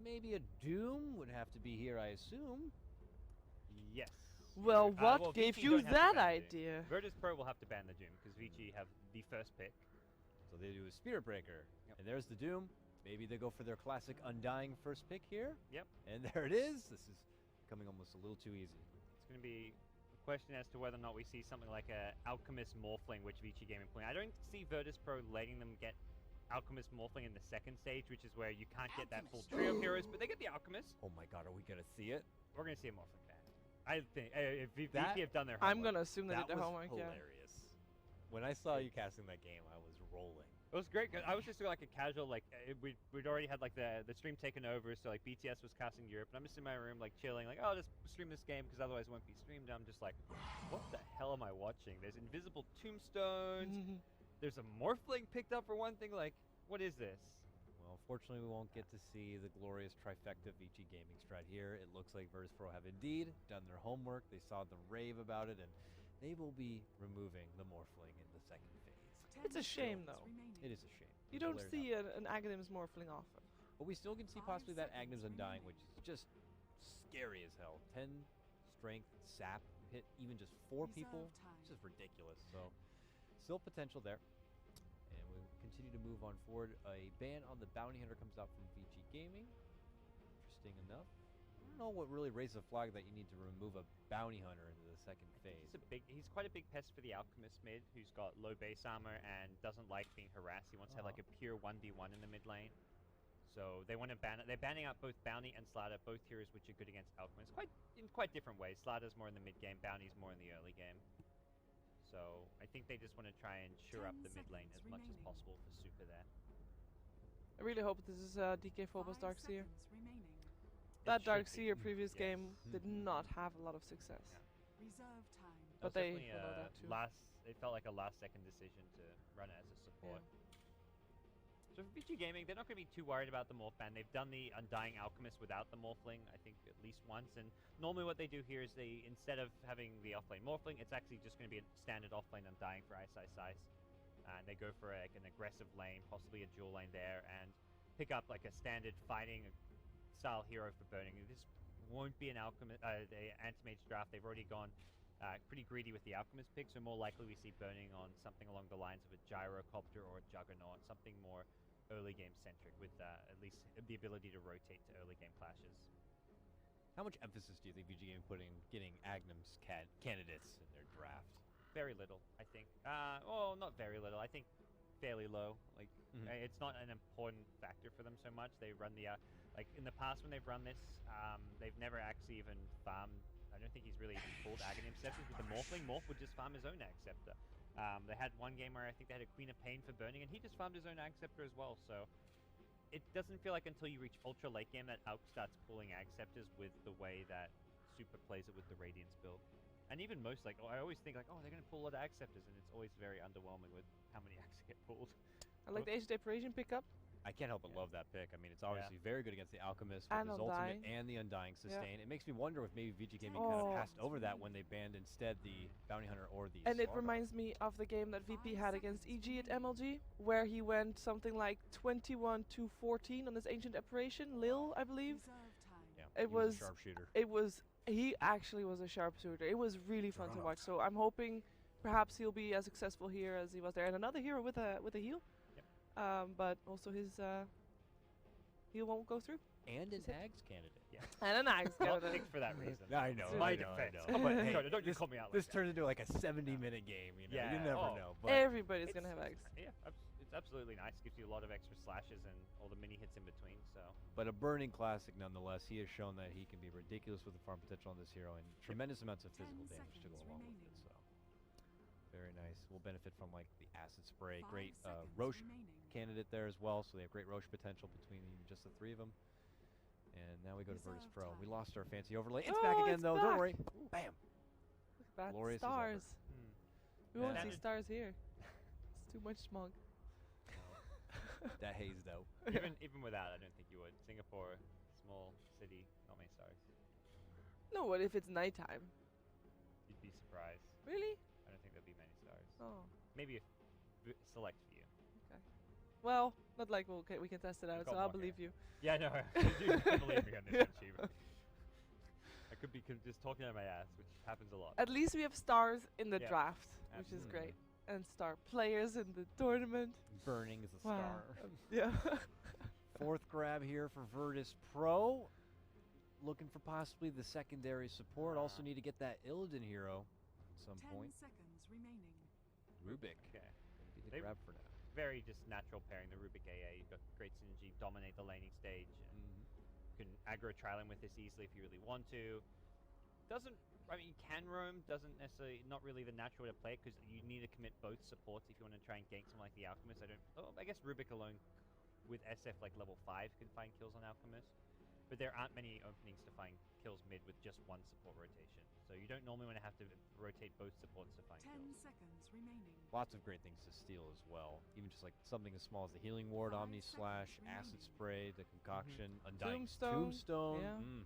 maybe a Doom would have to be here, I assume. Yes. Well, what well, gave VICI you don't have to that ban the Doom. idea? VIRTUS Pro will have to ban the Doom because VICI have the first pick. So they do a Spirit Breaker, Yep. and there's the Doom. Maybe they go for their classic Undying first pick here. Yep. And there it is. This is coming almost a little too easy. It's going to be a question as to whether or not we see something like a Alchemist Morphling, which VICI Gaming playing. I don't see VIRTUS Pro letting them get Alchemist Morphling in the second stage, which is where you can't get that full trio of heroes, but they get the Alchemist. Oh my god, are we going to see it? We're going to see a Morphling ban. I think if VICI have done their I'm homework. gonna assume they That did their was homework. Yeah. hilarious. When I saw you casting that game, I was rolling. It was great. 'Cause I was just doing like a casual, like we'd already had like the stream taken over, so like BTS was casting Europe, and I'm just in my room like chilling, like, oh, I'll just stream this game because otherwise it won't be streamed. I'm just like, what the hell am I watching? There's invisible tombstones. There's a Morphling picked up for one thing. Like, what is this? Well, fortunately, we won't get to see the glorious trifecta of VICI Gaming strat here. It looks like Virtus Pro have indeed done their homework. They saw the rave about it, and they will be removing the Morphling in the second phase. It's a shame, though. It is a shame. You don't Hilarious see outcome. an Aghanim's Morphling often. But we still can see 5 possibly that seconds Aghanim's Undying, remaining. which is just scary as hell. 10 strength, sap, hit even just 4 people. Reserve time. It's just ridiculous. So, still potential there. And we'll continue to move on forward. A ban on the Bounty Hunter comes out from VG Gaming. Interesting enough. I don't know what really raises a flag that you need to remove a Bounty Hunter into the second phase. He's quite a big pest for the Alchemist mid, who's got low base armor and doesn't like being harassed. He wants to have like a pure 1v1 in the mid lane. So they want to ban it. They're banning out both Bounty and Slardar, both heroes which are good against Alchemists. In quite different ways. Slardar's more in the mid game, Bounty's more in the early game. So I think they just want to try and shore up the 10 mid lane as seconds much as remaining. possible for Super there. I really hope this is DK Phobos 5 Darkseer. seconds remaining. That It should be. Darkseer previous Yes. game did not have a lot of success. Yeah. Reserve time. But That was they definitely follow a that too. It felt like a last second decision to run it as a support. So for VG Gaming, they're not going to be too worried about the Morph ban. They've done the Undying Alchemist without the Morphling, I think, at least once. And normally what they do here is they, instead of having the offlane Morphling, it's actually just going to be a standard offlane Undying for Ice Ice Ice. And they go for like an aggressive lane, possibly a dual lane there, and pick up like a standard fighting style hero for Burning. This won't be an Alchemist, the Anti-Mage draft. They've already gone pretty greedy with the Alchemist pick, so more likely we see Burning on something along the lines of a Gyrocopter or a Juggernaut, something more early game centric with at least the ability to rotate to early game clashes. How much emphasis do you think VG Gaming put in getting Aghanim's candidates in their draft? Very little, I think. Well, not very little. I think fairly low. Like, it's not an important factor for them so much. They run the like in the past when they've run this, they've never actually even farmed. I don't think he's really even pulled Aghanim Scepters with the Morphling. Morph would just farm his own Ag Scepter. They had one game where I think they had a Queen of Pain for Burning, and he just farmed his own Ag Scepter as well. So it doesn't feel like until you reach Ultra late game that Alk starts pulling Ag Scepters with the way that Super plays it with the Radiance build. And even most, like, I always think like, oh, they're going to pull a lot of Ag Scepters, and it's always very underwhelming with how many Ags get pulled. I like the Age of Deprivation pickup. I can't help but love that pick. I mean, it's obviously very good against the Alchemist with And his Undying. ultimate and the Undying Yeah. sustain. It makes me wonder if maybe VG Gaming kind of Oh. passed over that when they banned instead the Bounty Hunter or the And it Slardar. reminds me of the game that VP had against EG at MLG, where he went something like 21-14 on his Ancient Apparition, Lil, I believe. Reserve time. Yeah, It he was was- a sharpshooter. He actually was a sharpshooter. It was really fun to watch. So I'm hoping perhaps he'll be as successful here as he was there. And another hero with a heal. Yep. But also his he won't go through. And an Is it- Ags candidate. Yeah. And an axe Not candidate. picked for that reason. I know, My I know, I defense. know. Come on, But hey, Dakota, don't you call me out This like turns into like a 70-minute game, you know? Yeah, You never oh. know. But Everybody's gonna It's- have eggs. Yeah, it's absolutely nice. Gives you a lot of extra slashes and all the mini hits in between. So But a burning classic nonetheless. He has shown that he can be ridiculous with the farm potential on this hero and tremendous amounts of 10 physical damage to go seconds along with remaining. it. So very nice. We'll benefit from like the acid spray. 5 Great seconds Roche remaining. candidate there as well. So they have great Roche potential between even just the three of them. And now we go to Virtus Reserve Pro. We time. lost our fancy overlay. It's Oh, back again it's though. back. Don't worry. Bam. Look at that. Glorious as ever. Stars. We won't see Standard- stars here. It's too much smog. That haze though. even without, I don't think you would. Singapore, small city, not many stars. No, what if it's nighttime? You'd be surprised. Really? I don't think there'll be many stars. Oh. Maybe if select few. Well, not like we can test it out, got so I'll more believe you. Yeah, no, you can believe me on this one, Shiva. I could be just talking out of my ass, which happens a lot. At least we have stars in the Yeah, draft, which is absolutely. great. And star players in the tournament. Burning is a Wow. star. Yeah. Fourth grab here for Virtus Pro. Looking for possibly the secondary support. Also need to get that Illidan hero at some 10 point. seconds remaining. Rubik. Okay. Gonna be the They- grab for now. Very just natural pairing, the Rubik AA. You've got great synergy, dominate the laning stage. And you can aggro Trilon with this easily if you really want to. Doesn't, I mean, you can roam, doesn't necessarily, not really the natural way to play it because you need to commit both supports if you want to try and gank someone like the Alchemist. I guess Rubik alone with SF like level 5 can find kills on Alchemist. But there aren't many openings to find kills mid with just one support rotation. So you don't normally want to have to rotate both supports to find 10 kills. seconds remaining. Lots of great things to steal as well. Even just like something as small as the Healing Ward, 5 Omni Slash, seconds Acid remaining. Spray, the Concoction, Undying Tombstone, Tombstone. yeah.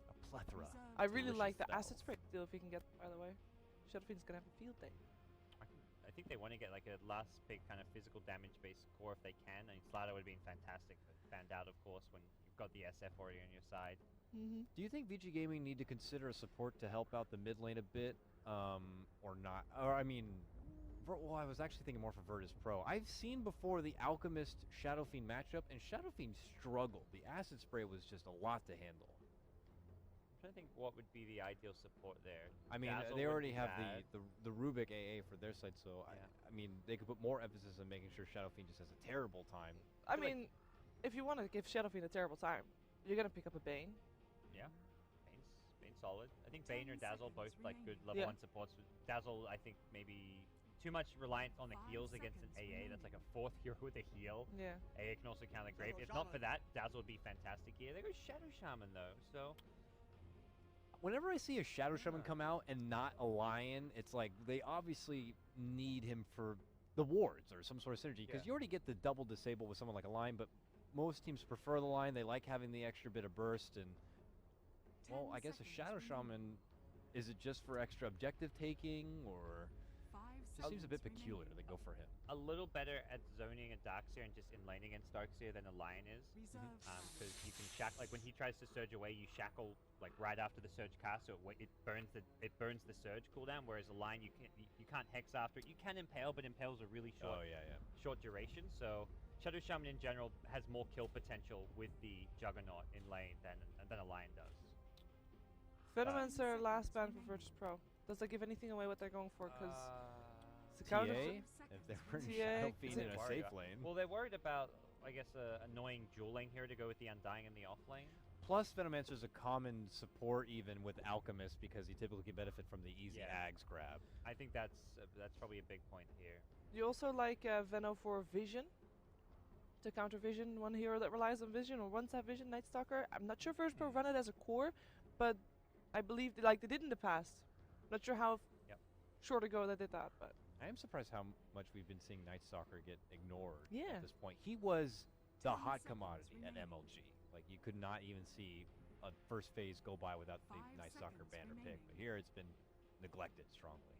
A plethora. Reserve I really Delicious like the spell. acid spray deal if we can get, by the way. Shadowfiend's gonna have a field day. I think they want to get like a last big kind of physical damage based core if they can. I mean, Slider would have been fantastic, but banned out, of course, when you've got the SF already on your side. Mm-hmm. Do you think VG Gaming need to consider a support to help out the mid lane a bit, or not? Or I mean, well, I was actually thinking more for Virtus Pro. I've seen before the Alchemist Shadowfiend matchup, and Shadowfiend struggled. The Acid Spray was just a lot to handle. I'm trying to think what would be the ideal support there. I mean, Dazzle they would already be have bad. the Rubik AA for their side, so Yeah. I mean, they could put more emphasis on making sure Shadowfiend just has a terrible time. I feel like- mean, if you want to give Shadowfiend a terrible time, you're gonna pick up a Bane. Yeah, Bane's solid. I think 10 Bane or Dazzle both seconds like good remaining. level Yeah. 1 supports. Dazzle, I think maybe too much reliance on the 5 heals against an seconds AA. That's like a remaining. 4th hero with a heal. Yeah. AA can also counter Grave. If not for that, Dazzle would be fantastic here. They go Shadow Shaman though, so Whenever I see a Shadow Shaman Yeah. come out and not a Lion, it's like they obviously need him for the wards or some sort of synergy, because Yeah. you already get the double disable with someone like a Lion, but most teams prefer the Lion. They like having the extra bit of burst, and well, 10 I guess a seconds Shadow remaining. Shaman, is it just for extra objective taking, or 5 just seems a bit seconds peculiar remaining. to go for him? a little better at zoning a Darkseer and just in lane against Darkseer than a Lion is. Reserve time. Because you can shackle, like when he tries to surge away, you shackle like right after the surge cast, so it burns the surge cooldown. Whereas a Lion, you can't hex after it. You can impale, but impale's a really short yeah. short duration. So Shadow Shaman in general has more kill potential with the Juggernaut in lane than a Lion does. Venomancer last ban for Virtus Pro. Does that give anything away what they're going for? Because it's a counter. TA? 5 If they're seconds in TA, Shadowfiend is in it- a Warrior. safe lane. Well, they're worried about, I guess, a annoying dual lane hero to go with the Undying in the off lane. Plus, Venomancer is a common support even with Alchemist, because he typically can benefit from the easy Yeah. Ags grab. I think that's probably a big point here. You also like Veno for Vision. To counter Vision, one hero that relies on Vision or wants that Vision, Night Stalker. I'm not sure Virtus Pro run it as a core, but I believe they did in the past. Not sure how Yep. short ago they did that, but I am surprised how much we've been seeing Night Stalker get ignored Yeah. at this point. He was the 10 hot seconds commodity at remaining. MLG. Like, you could not even see a first phase go by without the 5 Night Stalker seconds banner pick. remaining. But here it's been neglected strongly.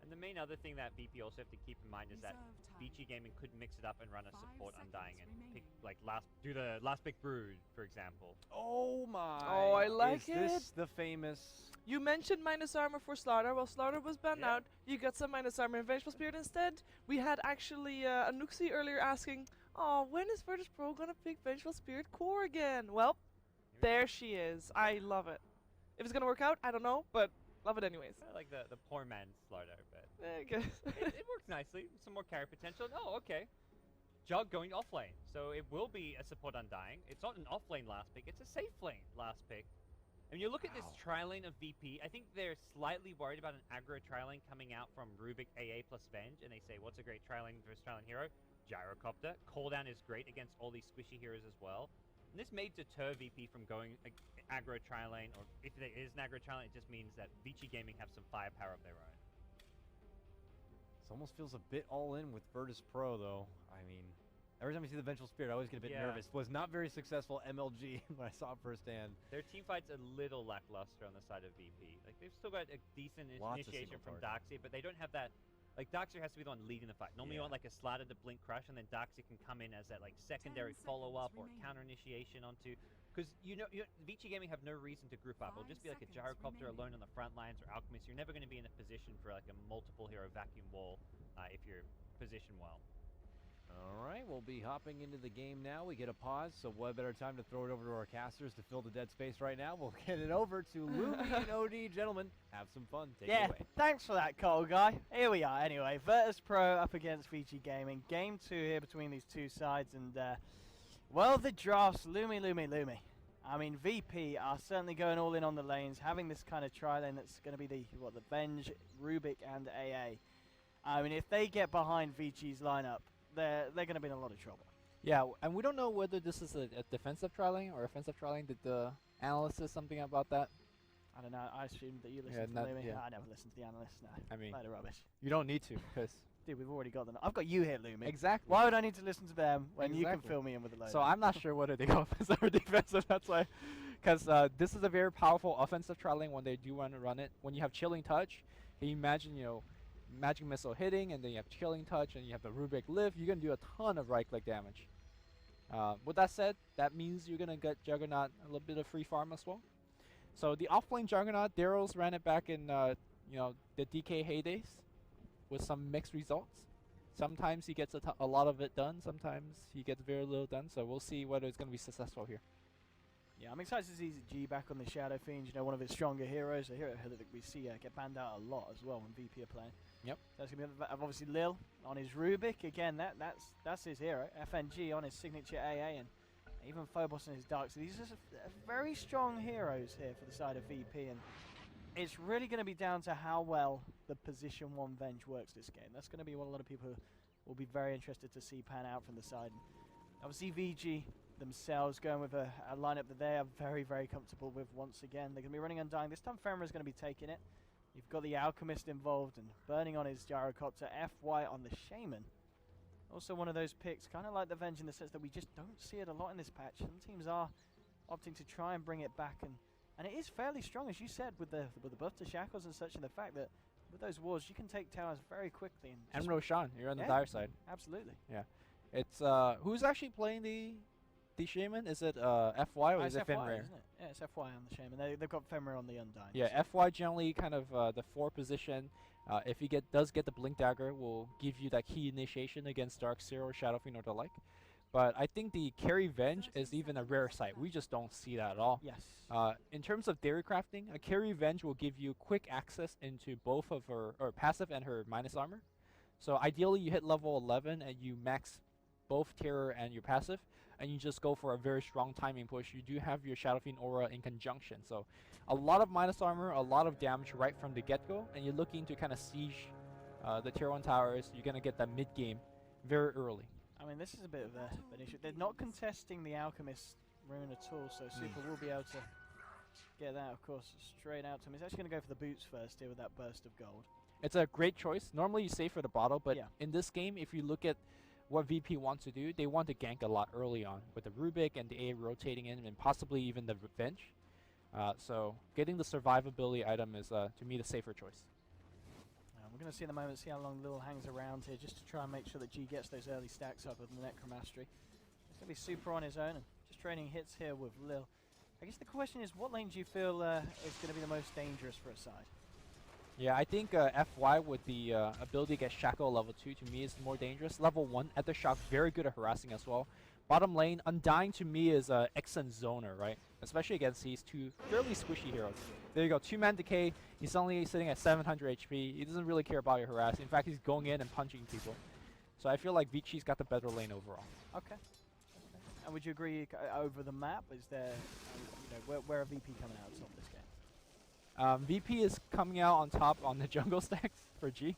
And the main other thing that VP also have to keep in mind is that Reserve time. VG Gaming could mix it up and run a 5 support Undying and seconds pick remaining. like do the last big brood, for example. Oh my! Oh, I like Is this the famous? you mentioned minus armor for Slaughter. Well, Slaughter was banned Yeah. out. You got some minus armor in Vengeful Spirit instead. We had actually Anuxi earlier asking, Oh, when is Virtus Pro gonna pick Vengeful Spirit Core again? Well, Here we go. there she is. I love it. If it's gonna work out, I don't know, but love it anyways. I like the poor man's starter, but There you go. it works nicely. Some more carry potential. Oh, okay. Jug going off lane, so it will be a support Undying. It's not an off lane last pick, it's a safe lane last pick. And you look at this tri-lane of VP, I think they're slightly worried about an aggro tri-lane coming out from Rubik AA plus Venge, and they say, what's a great tri-lane versus tri-lane hero? Gyrocopter. Cooldown is great against all these squishy heroes as well. And this may deter VP from going aggro tri-lane, or if there is an aggro tri-lane, it just means that VICI Gaming have some firepower of their own. This almost feels a bit all in with Virtus Pro, though. I mean, every time I see the Vengeful Spirit, I always get a bit nervous. Was not very successful MLG when I saw it firsthand. Their team fight's a little lackluster on the side of VP. Like, they've still got a decent Lots of initiation single from target. Darkseid, but they don't have that. Like, Darkseid has to be the one leading the fight. Normally you want, like, a Slider to blink crush, and then Darkseid can come in as that, like, secondary 10 follow-up or seconds counter initiation onto. Because, VICI Gaming have no reason to group up. It'll 5 just be like a seconds Gyrocopter remaining. alone on the front lines or Alchemist. You're never going to be in a position for, like, a multiple hero vacuum wall if you're positioned well. All right, we'll be hopping into the game now. We get a pause, so what better time to throw it over to our casters to fill the dead space right now. We'll get it over to Lumi and OD. Gentlemen, have some fun. Take it away. Thanks for that, Cole guy. Here we are anyway. Virtus Pro up against VICI Gaming. Game 2 here between these two sides, and well, the drafts, Lumi. I mean, VP are certainly going all in on the lanes, having this kind of tri-lane that's going to be the Venge, Rubik, and AA. I mean, if they get behind VICI's lineup, they're going to be in a lot of trouble. Yeah, and we don't know whether this is a defensive tri-lane or offensive tri-lane. Did the analyst say something about that? I don't know. I assumed that you Yeah, listened to not- Lumi. yeah. I never listen to the analysts. No, I mean, load of rubbish. you don't need to, because Dude, we've already got them. I've got you here, Lumi. exactly. Why would I need to listen to them when you can Exactly. fill me in with a load? So I'm not sure whether they go offensive or defensive. That's why, because this is a very powerful offensive tri-lane when they do want to run it. When you have Chilling Touch, can you imagine, Magic Missile hitting, and then you have Chilling Touch, and you have the Rubik Lift. You're gonna do a ton of right-click damage. With that said, that means you're gonna get Juggernaut a little bit of free farm as well. So the off-lane Juggernaut, Daryl's ran it back in the DK heydays with some mixed results. Sometimes he gets a lot of it done. Sometimes he gets very little done. So we'll see whether it's gonna be successful here. yeah, I'm excited to see G back on the Shadow Fiend. One of his stronger heroes. A hero that we see get banned out a lot as well when VP are playing. Yep. So it's gonna be obviously Lil on his Rubik again. That's his hero. FNG on his signature AA, and even Phobos on his Dark. So these are very strong heroes here for the side of VP, and it's really going to be down to how well the position 1 Venge works this game. That's going to be what a lot of people will be very interested to see pan out from the side. Obviously, VG themselves going with a lineup that they are very, very comfortable with once again. They're going to be running Undying. This time, Femra is going to be taking it. You've got the Alchemist involved and burning on his Gyrocopter. FY on the Shaman. Also one of those picks, kind of like the Venge in the sense that we just don't see it a lot in this patch. Some teams are opting to try and bring it back, and it is fairly strong, as you said, with the buff to Shackles and such, and the fact that with those wars you can take towers very quickly. And just- Roshan, you're on the Yeah. dire side. absolutely. It's who's actually playing the Shaman? Is it FY or Oh, is it's it FY, Fenrir? isn't it? Yeah, it's FY on the Shaman. They've got Femra on the Undying. Yeah, so- FY generally kind of the 4 position. If he does get the Blink Dagger, will give you that key initiation against Darkseer or Shadow Fiend or the like. But I think the carry Venge is even a rare sight. We just don't see that at all. Yes. In terms of dairy crafting, a carry Venge will give you quick access into both of her passive and her minus armor. So ideally, you hit level 11 and you max both terror and your passive, and you just go for a very strong timing push. You do have your Shadow Fiend aura in conjunction, so a lot of minus armor, a lot of damage right from the get-go, and you're looking to kind of siege the tier 1 towers. You're gonna get that mid game very early. I mean, this is a bit of an issue. They're not contesting the Alchemist rune at all, so Super will be able to get that, of course, straight out to him. He's actually going to go for the boots first here with that burst of gold. It's a great choice. Normally you save for the bottle, but Yeah. in this game, if you look at what VP wants to do, they want to gank a lot early on with the Rubik and the A rotating in, and possibly even the Venge. So getting the survivability item is, to me, the safer choice. We're going to see in the moment, see how long Lil hangs around here, just to try and make sure that G gets those early stacks up with the Necromastery. He's going to be Super on his own and just trading hits here with Lil. I guess the question is, what lane do you feel is going to be the most dangerous for a side? Yeah, I think FY with the ability to get Shackle level 2 to me is more dangerous. Level 1 at the shock, very good at harassing as well. Bottom lane, Undying to me is a excellent zoner, right? Especially against these two fairly squishy heroes. There you go, 2-man decay. He's only sitting at 700 HP. He doesn't really care about your harass. In fact, he's going in and punching people. So I feel like VICI's got the better lane overall. Okay. And would you agree over the map? Is there, where are VP coming out of this game? VP is coming out on top on the jungle stacks for G.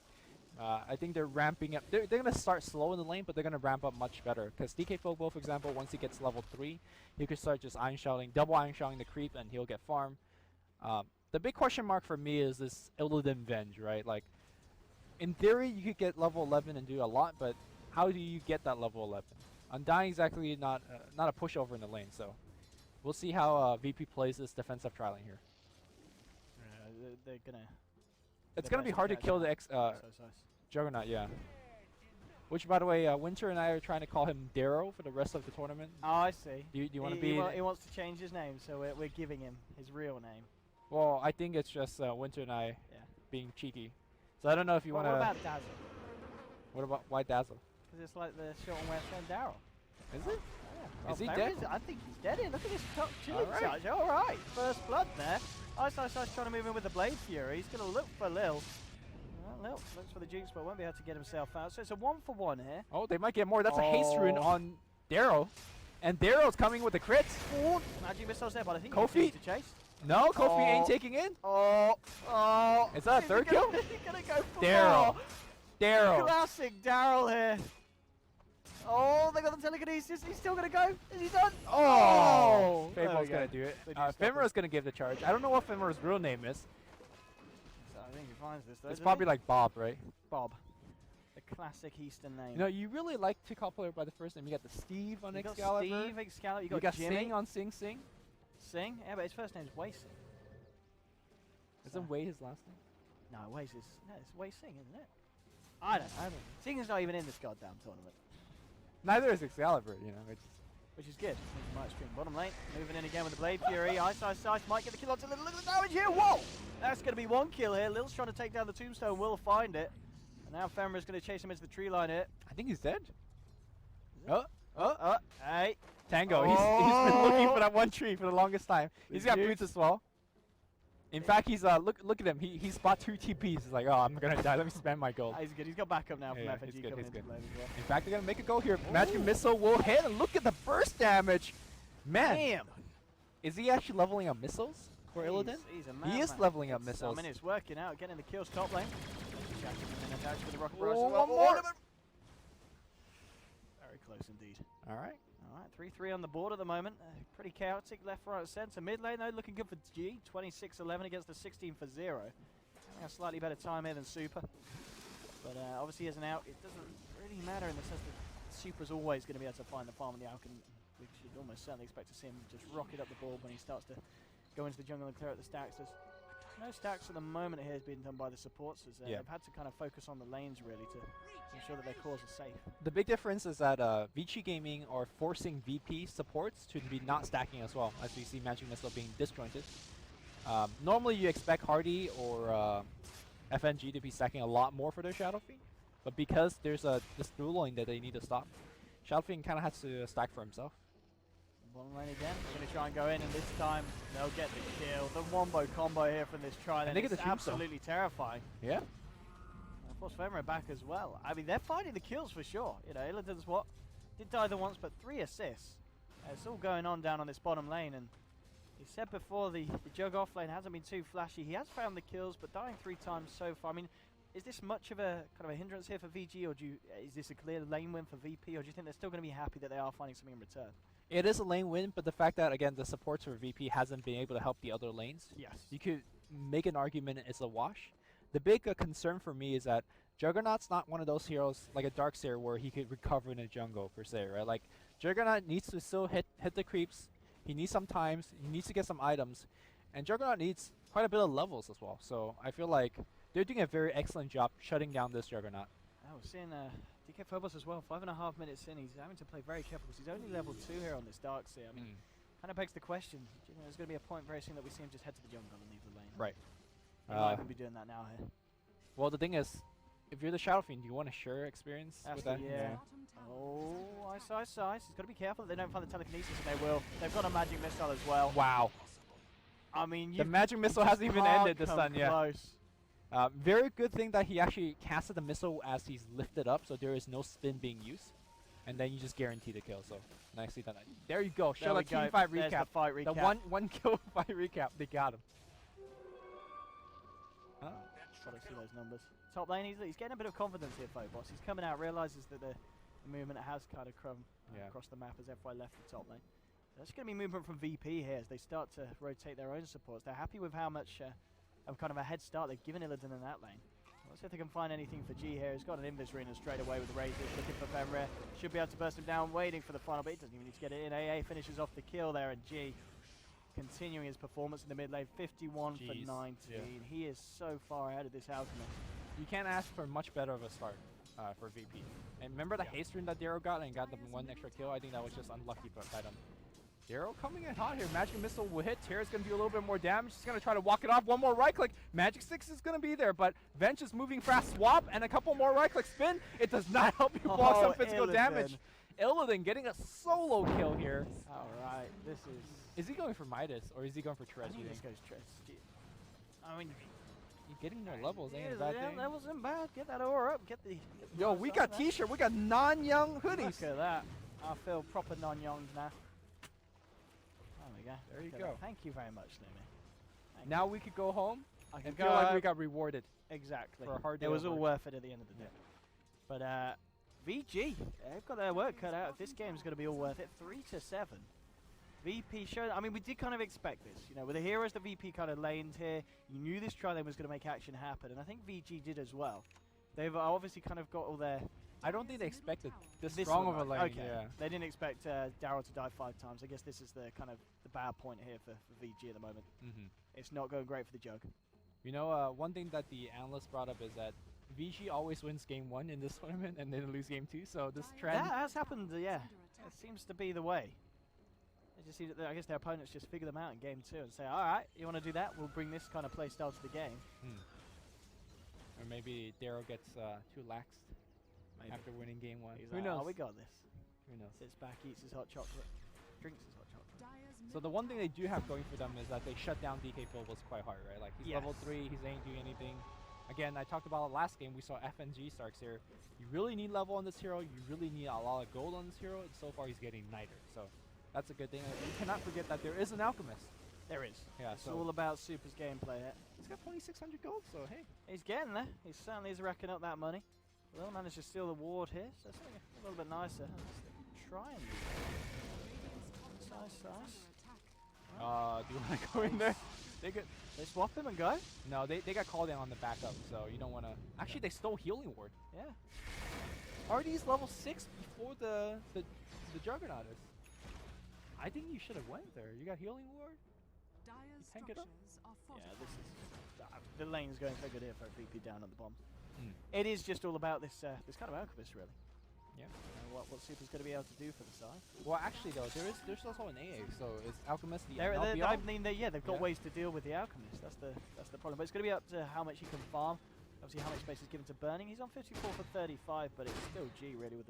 I think they're ramping up. They're going to start slow in the lane, but they're going to ramp up much better. Because DK Fogbo, for example, once he gets level 3, he could start just iron shouting, double iron shouting the creep, and he'll get farm. The big question mark for me is this Illidan Venge, right? Like, in theory, you could get level 11 and do a lot, but how do you get that level 11? Undying is actually not a pushover in the lane, so we'll see how VP plays this defensive trialing here. They're gonna. It's gonna be hard to kill the Juggernaut, yeah. Which, by the way, Winter and I are trying to call him Darrow for the rest of the tournament. Oh, I see. Do you want to be? He wants to change his name, so we're giving him his real name. Well, I think it's just Winter and I being cheeky. So I don't know if you want to. What about Dazzle? What about why Dazzle? Because it's like the short and west friend Daryl. Is it? Yeah. Is he dead? I think he's dead. Look at this top chilling touch. All right, first blood there. Ice trying to move in with the Blade Fury. He's going to look for Lil. Lil looks for the Jukes, but won't be able to get himself out. So it's a 1-for-1 here. Oh, they might get more. That's a haste rune on Darrow. And Darrow's coming with the crits. Oh, magic missiles there, but I think Kofi to chase. No, Kofi ain't taking in. Oh. Is that a third kill? He's going to go for Darrow. more. Darrow. Classic Daryl here. Oh, they got the telekinesis. He's still going to go. Is he done? Oh! There we Fable's go. going to do it. They do stop Femura's going to give the charge. I don't know what Femura's real name is. So I think he finds this, though. It's probably like Bob, right? Bob. The classic Eastern name. You know, you really like to call player by the first name. You got the Steve on You got Excalibur. Steve, Excalibur. You got Jimmy. Sing on Sing Sing. Sing? Yeah, but his first name's Wei Sing. Isn't Wei his last name? No, it's Wei Sing, isn't it? I don't know. Sing's not even in this goddamn tournament. Neither is Excalibur, you know. Which is good. Might stream bottom lane. Moving in again with the Blade Fury. Ice might get the kill onto Lil. Look at the damage here. Whoa! That's going to be one kill here. Lil's trying to take down the tombstone. Will find it. And now Femura's going to chase him into the tree line here. I think he's dead. Hey. Tango. He's been looking for that one tree for the longest time. He's got boots as well. In fact, he's look at him. He spot 2 TPs. He's like, oh, I'm gonna die. Let me spend my gold. He's good. He's got backup now from Yeah, FNG he's good, coming he's into good. play as well. In fact, they're gonna make a go here. Magic missile will hit, and look at the burst damage. Man, Damn. is he actually leveling up missiles for Illidan? He's a He is madman. leveling up missiles. I mean, it's working out. Getting the kills top lane. Shacking and attached with the rocket Oh, barrage as one well. more. Very close indeed. All right. All right, 3-3 on the board at the moment. Pretty chaotic, left, right, centre. Mid lane, though, looking good for G. 26-11 against the 16 for 0. Having a slightly better time here than Super. But obviously, as an out, it doesn't really matter in the sense that Super's always going to be able to find the farm and the Alchemy. We should almost certainly expect to see him just rocket up the board when he starts to go into the jungle and clear out the stacks. There's no stacks at the moment here has been done by the supports. As, they've had to kind of focus on the lanes, really, to ensure that their cores are safe. The big difference is that VICI Gaming are forcing VP supports to be not stacking as well, as we see Magic Missile being disjointed. Normally you expect Hardy or FNG to be stacking a lot more for their Shadow Fiend, but because there's this through lane that they need to stop, Shadow Fiend kind of has to stack for himself. Bottom lane again. They're going to try and go in, and this time they'll get the kill. The wombo combo here from this try, And they get it's the tombstone. absolutely terrifying. Yeah. And of course, Femura back as well. I mean, they're finding the kills for sure. You know, Illidan's did die the once, but 3 assists. It's all going on down on this bottom lane, and he said before the Jug off lane hasn't been too flashy. He has found the kills, but dying 3 times so far. I mean, is this much of a kind of a hindrance here for VG, or is this a clear lane win for VP, or do you think they're still going to be happy that they are finding something in return? It is a lane win, but the fact that, again, the supports for VP hasn't been able to help the other lanes, Yes. you could make an argument it's a wash. The big concern for me is that Juggernaut's not one of those heroes like a Darkseer where he could recover in the jungle, per se, right? Like, Juggernaut needs to still hit the creeps. He needs some times. He needs to get some items. And Juggernaut needs quite a bit of levels as well. So I feel like they're doing a very excellent job shutting down this Juggernaut. Oh, we're seeing DK Phobos as well. 5.5 minutes in, he's having to play very careful because he's only level 2 here on this Darkseer. I mean, kind of begs the question. Do you think there's going to be a point very soon that we see him just head to the jungle and leave the lane? Right. He might even be doing that now here. Well, the thing is, if you're the Shadow Fiend, you want a sure experience That's with the- that. yeah. Oh, ice. He's got to be careful that they don't find the telekinesis, and they will. They've got a magic missile as well. Wow. I mean, The you magic missile just hasn't even can't ended this come time, yeah. close. Very good thing that he actually casted the missile as he's lifted up, so there is no spin being used. And then you just guarantee the kill, so nicely done. There you go. There Show we the team go. fight There's recap. the fight recap. The one kill fight recap. They got him. Huh? Got to see those numbers. Top lane, he's getting a bit of confidence here, Phobos. He's coming out, realizes that the movement has kind of come across the map as FY left the top lane. There's going to be movement from VP here as they start to rotate their own supports. They're happy with how much of kind of a head start they've given Illidan in that lane. Let's see if they can find anything for G here. He's got an Invis Arena straight away with the Razor. Looking for Fenrir. Should be able to burst him down, waiting for the final, but he doesn't even need to get it in. AA finishes off the kill there, and G continuing his performance in the mid lane. 51 for 19. Yeah. He is so far ahead of this Alchemist. You can't ask for much better of a start for VP. And remember the haste rune that Darrow got and got the one extra kill? I think that was just unlucky by them. Darrow coming in hot here. Magic Missile will hit. Terra's going to do a little bit more damage. He's going to try to walk it off. One more right click. Magic 6 is going to be there, but Vench is moving fast. Swap and a couple more right click spin. It does not help you block some physical damage. Illidan getting a solo kill here. Alright, this is... Is he going for Midas or is he going for I Trez? think You this think? goes Trez. I mean... He's getting more levels, ain't it a bad thing? that wasn't bad. Get that aura up. Get the Yo, we got t-shirt. We got non-young hoodies. Look at that. I feel proper non-youngs now. There we go. There you Look at go. that. Thank you very much, Nimi. Thank Now we could go home you. I can and go feel like we got rewarded. exactly. for a hard day It was of all work. worth it at the end of the day. But VG, they've got their work cut out. If this game's going to be all worth it, 3-7. VP showed. I mean, we did kind of expect this. You know, with the heroes that VP kind of laned here, you knew this tri lane was going to make action happen, and I think VG did as well. They've obviously kind of got all their I don't think they expected this this strong one, of a lane. right? Okay. Yeah. They didn't expect Darryl to die 5 times. I guess this is the kind of the bad point here for VG at the moment. It's not going great for the Jug. You know, one thing that the analyst brought up is that VG always wins game 1 in this tournament and then lose game 2. So this trend. That has happened, yeah. It seems to be the way. They just see that I guess their opponents just figure them out in game 2 and say, all right, you want to do that? We'll bring this kind of play style to the game. Or maybe Darrow gets too laxed Maybe. after winning game 1. He's Who like, knows? Oh, we got this. Who knows? Sits back, eats his hot chocolate, drinks his hot chocolate. So the one thing they do have going for them is that they shut down DK Phobos quite hard, right? Like he's level Yes. 3, he ain't doing anything. Again, I talked about it last game. We saw FNG Starks here. You really need level on this hero. You really need a lot of gold on this hero. And so far, he's getting Niter. So that's a good thing. And you cannot forget that there is an Alchemist. There is. Yeah, It's so all about Super's gameplay here. he's got 2,600 gold. So hey, He's getting there. He certainly is racking up that money. Will manage to steal the ward here, so it's a little bit nicer. Try and nice. do you want to go in there? They swap him and go. No, they got called in on the backup. So you don't want to. Actually, they stole healing ward. Yeah. Are these level 6 before the Juggernaut is? I think you should have went there. You got healing ward. tank it up? Yeah, this is the lane's going so good here for a VP down at the bomb. It is just all about this this kind of Alchemist, really. Yeah. What Super's going to be able to do for the side. Well, actually, though, there's also an AA. So is Alchemist the I LBL? mean, they've got Yeah. ways to deal with the Alchemist. That's the problem. But it's going to be up to how much he can farm. Obviously, how much space is given to burning. He's on 54 for 35, but it's still G really with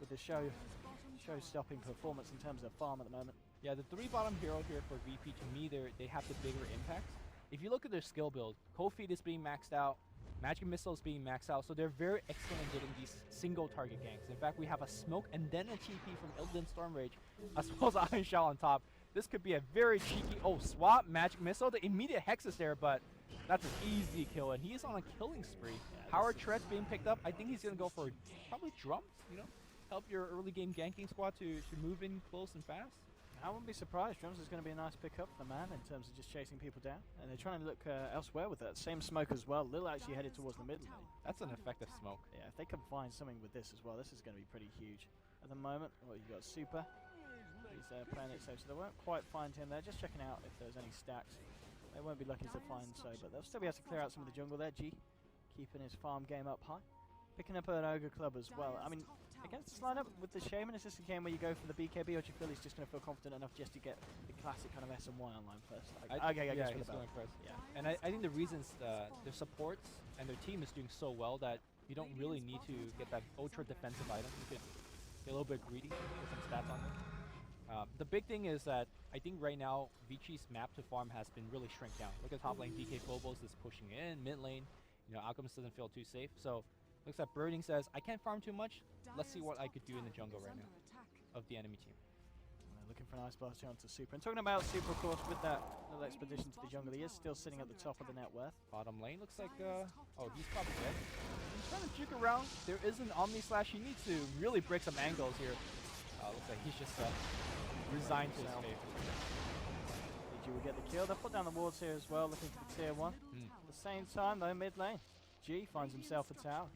the show-stopping performance in terms of farm at the moment. Yeah, the 3 bottom hero here for VP, to me, they have the bigger impacts. If you look at their skill build, Cold Feet is being maxed out, Magic Missile is being maxed out, so they're very excellent at getting these single target ganks. In fact, we have a Smoke and then a TP from Illidan Stormrage, as well as Iron Shell on top. This could be a very cheeky, swap, Magic Missile, the immediate Hex is there, but that's an easy kill, and he is on a killing spree. Howard Tread's being picked up. I think he's going to go for probably drums, help your early game ganking squad to move in close and fast. I wouldn't be surprised. Drums is going to be a nice pickup for the man in terms of just chasing people down. And they're trying to look elsewhere with that. Same Smoke as well. Lil actually headed towards the mid lane. That's an effective smoke. Yeah, if they can find something with this as well, this is going to be pretty huge. At the moment, well, you've got Super. He's playing it safe, so they won't quite find him there. Just checking out if there's any stacks. They won't be lucky to find so, but they'll still be able to clear out some of the jungle there. G keeping his farm game up high. Picking up an Ogre Club as well. I mean, against this lineup with the Shaman, is this a game where you go for the BKB, or do you feel he's just going to feel confident enough just to get the classic kind of S and Y online first? I guess yeah, for he's the belt. going first. Yeah. And I think the reasons their supports and their team is doing so well that you don't really need to get that ultra defensive item. You could get a little bit greedy with some stats on them. The big thing is that I think right now VICI's map to farm has been really shrink down. Look at top lane, DK Phobos is pushing in, mid lane, you know, Alchemist doesn't feel too safe. So looks like Birding says, I can't farm too much, let's see what I could do in the jungle right now of the enemy team. Looking for an Ice Blast here onto Super. And talking about Super, of course, with that little expedition to the jungle, he is still sitting at the top of the net worth. Bottom lane looks like, oh, he's probably dead. He's trying to juke around. There is an Omni Slash. He needs to really break some angles here. Looks like he's just resigned to his fate. VG will get the kill. They'll put down the wards here as well, looking for the tier 1. At the same time, though, mid lane, G finds himself a tower.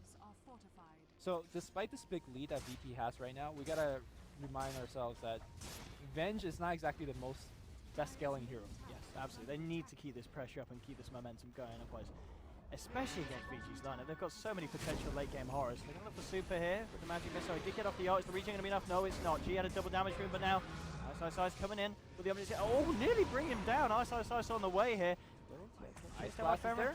So, despite this big lead that VP has right now, we gotta remind ourselves that Venge is not exactly the most best scaling hero. Yes, absolutely. They need to keep this pressure up and keep this momentum going, otherwise, especially against VG's lineup, they've got so many potential late game horrors. They're going to look for Super here with the magic missile. He did get off the ult. Is the regen going to be enough? No, it's not. G had a double damage room, but now Ice coming in with the Omni. Oh, nearly bring him down. Ice on the way here. Ice Blast is there.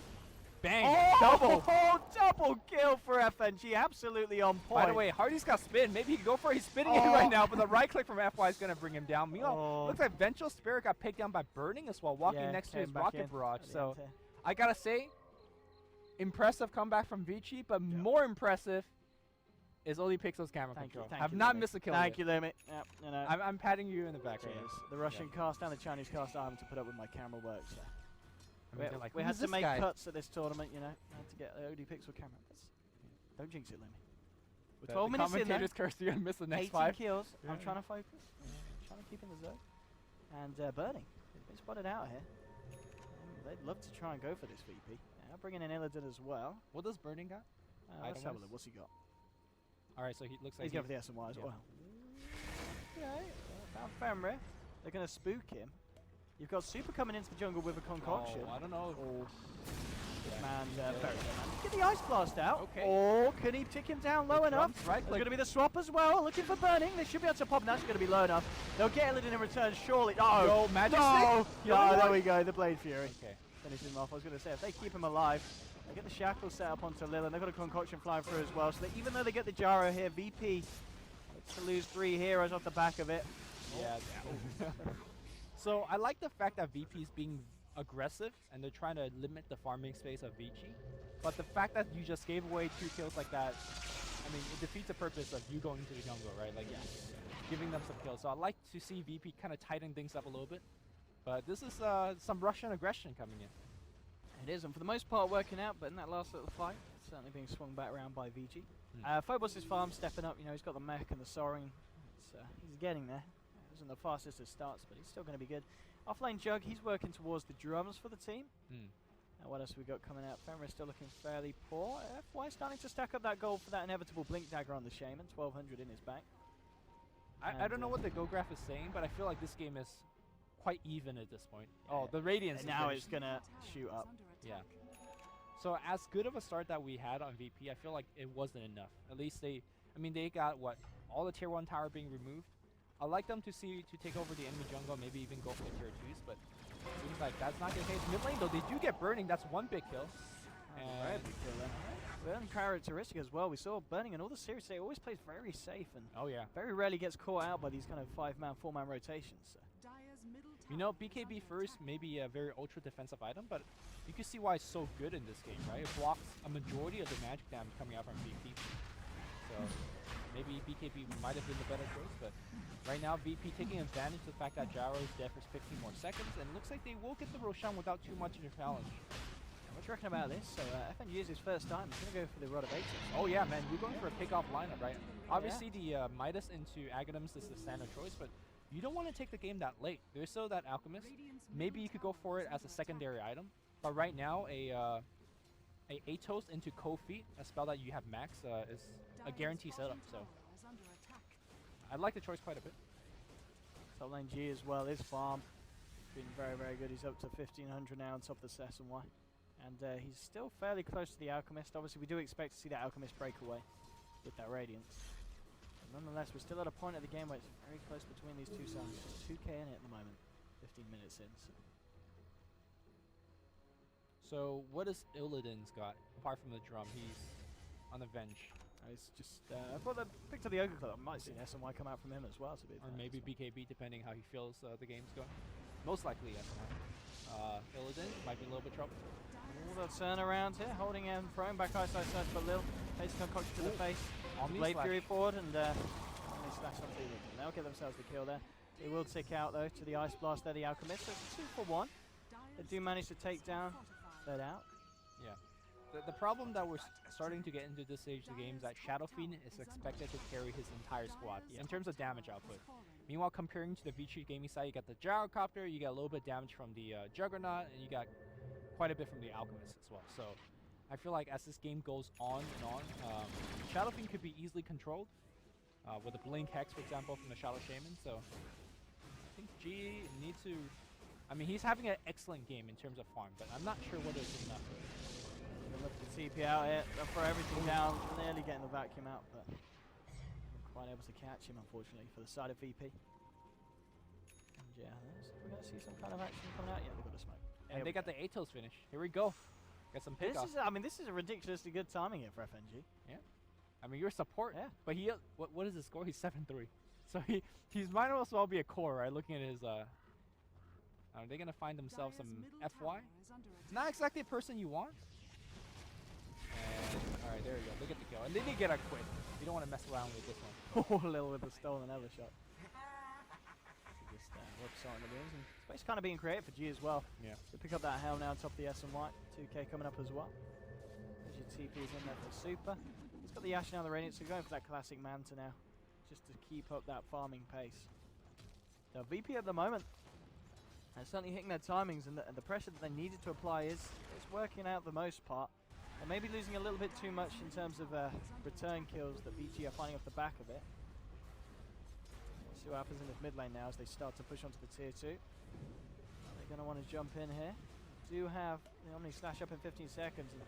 Bang! Oh, Double! Oh, double kill for FNG. Absolutely on point. By the way, Hardy's got spin. Maybe he can go for it. He's spinning in right now, but the right click from FY is going to bring him down. Meanwhile, looks like Vengeful Spirit got picked down by Burning as well, walking next to his rocket barrage. So, I got to say, impressive comeback from VICI, but more impressive is Oli Pixel's camera control. I've not missed a kill yet. Thank you, Limit. Yep, you know. I'm patting you in the back right now. The Russian cast and the Chinese cast are having to put up with my camera work, so. Like, we had to make cuts at this tournament, you know. Had to get the OD Pixel camera. Don't jinx it, Lemmy. We're 12 minutes in there. Curse, you're going to miss the next 18 5. kills. I'm trying to focus. Trying to keep in the zone. And Burning. They spotted out here. They'd love to try and go for this VP. Now bringing in Illidan as well. What does Burning got? Let's have a look. What's he got? Alright, so he looks like he's going for the S and Y as well. Okay, found Femre. They're going to spook him. You've got Super coming into the jungle with a concoction. Oh, I don't know. Man, get the Ice Blast out. Okay. Or can he tick him down low enough? Right, There's going to be the swap as well. Looking for Burning. They should be able to pop. That's going to be low enough. They'll get Illidan in return, surely. Oh, Magic no. Stick? There we go. The Blade Fury. Okay. Finishing him off. I was going to say, if they keep him alive, they get the shackle set up onto Lilith. They've got a concoction flying through as well. So that even though they get the gyro here, VP looks to lose 3 heroes off the back of it. Yeah. So I like the fact that VP is being aggressive and they're trying to limit the farming space of VICI. But the fact that you just gave away 2 kills like that, I mean, it defeats the purpose of you going to the jungle, right? Like, giving them some kills. So I like to see VP kind of tighten things up a little bit. But this is some Russian aggression coming in. It is, and for the most part working out, but in that last little fight, certainly being swung back around by VG. Phobos' farm stepping up, you know, he's got the mech and the soaring. He's getting there. It wasn't the fastest of starts, but he's still going to be good. Offlane Jug, he's working towards the drums for the team. What else we got coming out? Femra still looking fairly poor. FY starting to stack up that gold for that inevitable Blink Dagger on the Shaman, 1200 in his back. I don't know what the Go Graph is saying, but I feel like this game is quite even at this point. Oh, the Radiance. And now it's going to shoot up. Yeah. So as good of a start that we had on VP, I feel like it wasn't enough. At least they got what? All the tier 1 tower being removed. I'd like them to take over the enemy jungle, maybe even go for the tier 2s, but it seems like that's not the case. Mid lane though, they do get Burning, that's 1 big kill. Very big kill then. Burning characteristic as well. We saw Burning in all the series today always plays very safe and very rarely gets caught out by these kind of 5-man, 4-man rotations. So. You know, BKB first may be a very ultra defensive item, but you can see why it's so good in this game, right? It blocks a majority of the magic damage coming out from VP. So maybe BKB might have been the better choice, but right now VP taking advantage of the fact that Gyro is dead for 15 more seconds, and it looks like they will get the Roshan without too much of a challenge. What do you reckon about this? So FNG is his first time. He's going to go for the Rod of Ages. Oh yeah, man, we're going for a pick-off lineup, right? Obviously the Midas into Aghanims is the standard choice, but you don't want to take the game that late. There's still that Alchemist. Maybe you could go for it as a secondary item, but right now a Atos into Cold Feet, a spell that you have max, is a guarantee setup. So I like the choice quite a bit. Top lane G as well. His farm been very, very good. He's up to 1500 now on top of the CS and Y. And he's still fairly close to the Alchemist. Obviously, we do expect to see that Alchemist break away with that Radiance. Nonetheless, we're still at a point of the game where it's very close between these two sides. Just 2k in it at the moment. 15 minutes in. So what has Illidan's got apart from the drum? He's on the bench, It's just, I thought they picked up the Ogre Club. I might see an SNY come out from him as well, to be or fair, maybe so. BKB, depending how he feels the game's going. Most likely SNY. Illidan might be in a little bit trouble. All the turnaround here, holding him prone, back ice search for Lil. Face concoction to the face. Omni Blade slash. Fury forward and Omni slash on Illidan. They'll get themselves the kill there. They will tick out though to the Ice Blast there, the Alchemist. So it's 2 for 1. They do manage to take down Fed out. Yeah. The problem that we're starting to get into this stage of the game is that Shadow Fiend is expected to carry his entire squad in terms of damage output. Meanwhile, comparing to the VICI gaming side, you got the Gyrocopter, you get a little bit of damage from the Juggernaut, and you got quite a bit from the Alchemist as well. So I feel like as this game goes on and on, Shadow Fiend could be easily controlled with a Blink Hex, for example, from the Shadow Shaman. So I think G needs to... I mean, he's having an excellent game in terms of farm, but I'm not sure whether it's enough. Look at the TP out here, they'll throw everything down, nearly getting the vacuum out, but not quite able to catch him, unfortunately, for the side of VP. And yeah, we're going to see some kind of action coming out. Yeah, they've got a smoke. And they got the Atos finish. Here we go. Got some This pickoff. is, I mean, this is a ridiculously good timing here for FNG. I mean, you're support. Yeah. But he, what is his score? He's 7-3. So he's might as well be a core, right? Looking at his, are they gonna find themselves some FY? Not exactly a person you want. And all right, there you go. Look at the kill. And they did get a quit. You don't want to mess around with this one. A little with the stolen ever shot. Just whoops on the wings. And space kind of being created for G as well. Yeah. To pick up that Hell now on top of the S and Y. 2k coming up as well. As your TP is in there for Super. He's got the Ash now, the Radiant, so going for that classic Manta now. Just to keep up that farming pace. Now VP at the moment, they're certainly hitting their timings, and the pressure that they needed to apply is working out the most part. They may be losing a little bit too much in terms of return kills that VG are finding off the back of it. Let's see what happens in this mid lane now as they start to push onto the tier 2. They're going to want to jump in here. Do have the Omni slash up in 15 seconds. And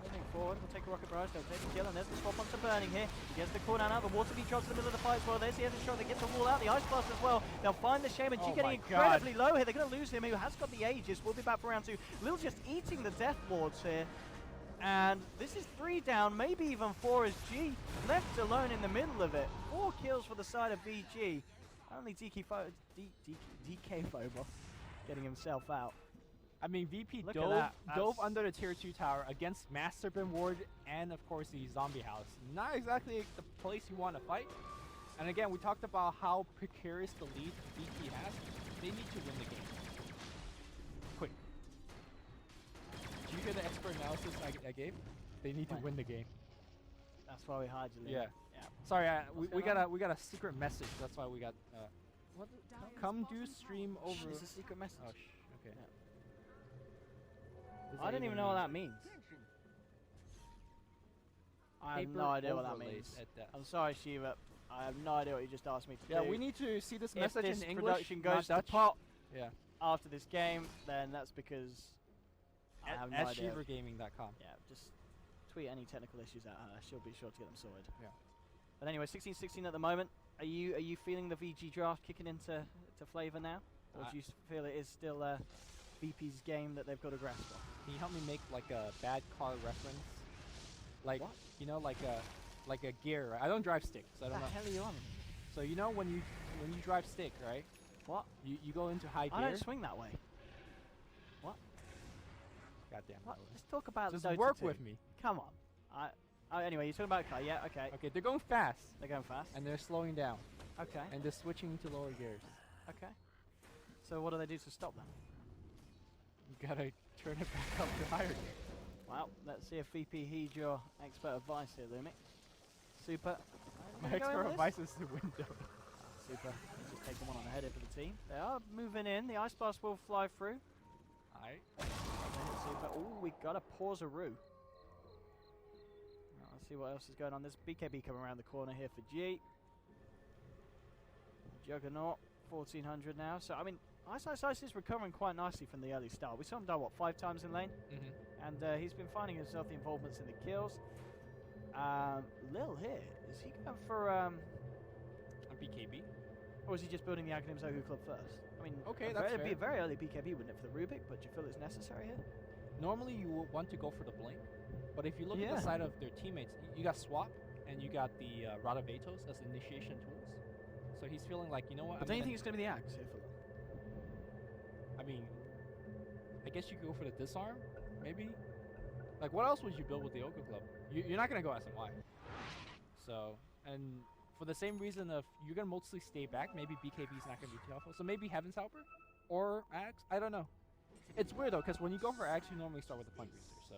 moving forward, we'll take a rocket barrage, they'll take a kill, and there's the swap onto Burning here. He gets the cooldown out, the water beat drops in the middle of the fight as well. There's the Evan shot, they get the wall out, the Ice Blast as well. They'll find the Shaman, G Oh getting my incredibly low here. They're going to lose him, who has got the Aegis. We'll be back for round 2. Lil just eating the Death Wards here. And this is 3 down, maybe even 4 as G left alone in the middle of it. 4 kills for the side of VG. Only DK Phobos getting himself out. I mean, VP Look at dove that. under the tier 2 tower against Mass Serpent Ward and, of course, the Zombie House. Not exactly the place you want to fight. And again, we talked about how precarious the lead VP has. They need to win the game. Quick. Did you hear the expert analysis I gave? They need to Right. win the game. That's why we hired you. Yeah. Yeah. Sorry, What's we going got on? a secret message. That's why we got. What? Come do stream over. It's a secret message. Oh, okay. Yeah. Does I don't even know what that means. I have Paper no idea what that overlays means. at that. I'm sorry, Shiva. I have no idea what you just asked me to Yeah, do. we need to see this If message this in English, production not goes to Dutch. pot Yeah. after this game, then that's because I have no At idea. shivergaming.com. Yeah, just tweet any technical issues at her. She'll be sure to get them sorted. Yeah. But anyway, 16-16 at the moment. Are you feeling the VG draft kicking into flavor now, or do you feel it is still VP's game that they've got to grasp on? Can you help me make like a bad car reference? Like What? you know, like a gear. Right? I don't drive stick, so I don't What know. the hell are you on? So you know when you drive stick, right? What? You go into high I gear. don't swing that way. Goddamn. What? Tyler. Let's talk about Just Dota work 2. with me. Come on. Anyway, you're talking about car. Yeah, okay. Okay, they're going fast They're going fast. and they're slowing down Okay. and they're switching to lower gears. Okay. So what do they do to stop them? You gotta turn it back up to higher gear. Well, let's see if VP heed your expert advice here, Lumi. Super. My Gonna go in expert with advice is the window. Super. Just taking one on the head here for the team. They are moving in. The Ice Blast will fly through. Alright. Super. Oh, we got a Pauseroo. Let's see what else is going on. There's BKB coming around the corner here for G. Juggernaut, 1400 now. So, I mean, Ice is recovering quite nicely from the early start. We saw him die, what, 5 times in lane? Mm-hmm. And he's been finding himself the involvements in the kills. Lil here, is he going for BKB. Or is he just building the Academ's Ogu Club first? I mean, Okay, it'd be a fair. very early BKB, wouldn't it, for the Rubik? But do you feel it's necessary here? Normally you would want to go for the blink, but if you look at Yeah. the side of their teammates, you got Swap and you got the Radavetos as initiation tools. So he's feeling like, you know what? But don't you think it's going to be the Axe here for them? I mean, I guess you could go for the disarm, maybe. Like, what else would you build with the Oka Club? You're not gonna go SMY. So, and for the same reason of you're gonna mostly stay back, maybe BKB's not gonna be too helpful. So maybe Heaven's Helper or Axe. I don't know. It's weird though, because when you go for Axe, you normally start with the Punch Booster. So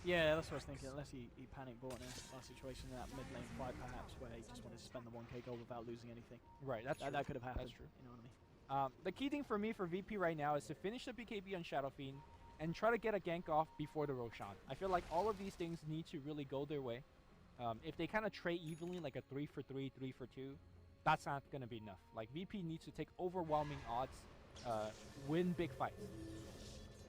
Yeah, that's what I was thinking. Unless he panic bought in a situation in that mid lane fight, perhaps, where he just wanted to spend the 1k gold without losing anything. right, that's true. That could have happened. That's true. You know what I mean? The key thing for me for VP right now is to finish the BKB on Shadow Fiend and try to get a gank off before the Roshan. I feel like all of these things need to really go their way. If they kind of trade evenly, like a 3 for 3, 3 for 2, that's not going to be enough. Like, VP needs to take overwhelming odds, win big fights.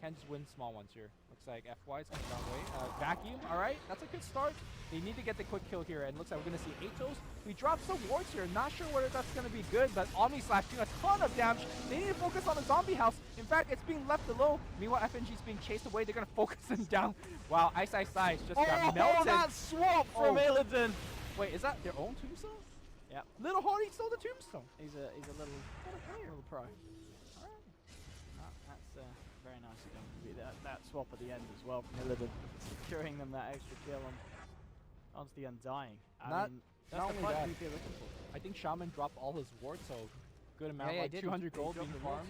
Can't just win small ones here. Looks like FY is coming down way. Vacuum, alright, that's a good start. They need to get the quick kill here, and looks like we're going to see Atos. We dropped some wards here, not sure whether that's going to be good, but Omni Slash doing a ton of damage. They need to focus on the zombie house. In fact, it's being left alone. Meanwhile, FNG is being chased away. They're going to focus him down. Wow, Ice Ice just got melted. that swap from Oh. Illidan! Wait, is that their own tombstone? Yep. Little Hardy stole the tombstone. He's a little pro. Alright. That's very nicely done. That swap at the end as well from Illidan, securing them that extra kill onto the Undying. Not That's not the only fight that. VP are looking for. I think Shaman dropped all his wards, so good amount, Yeah, like he did. 200 He gold dropped being the wards.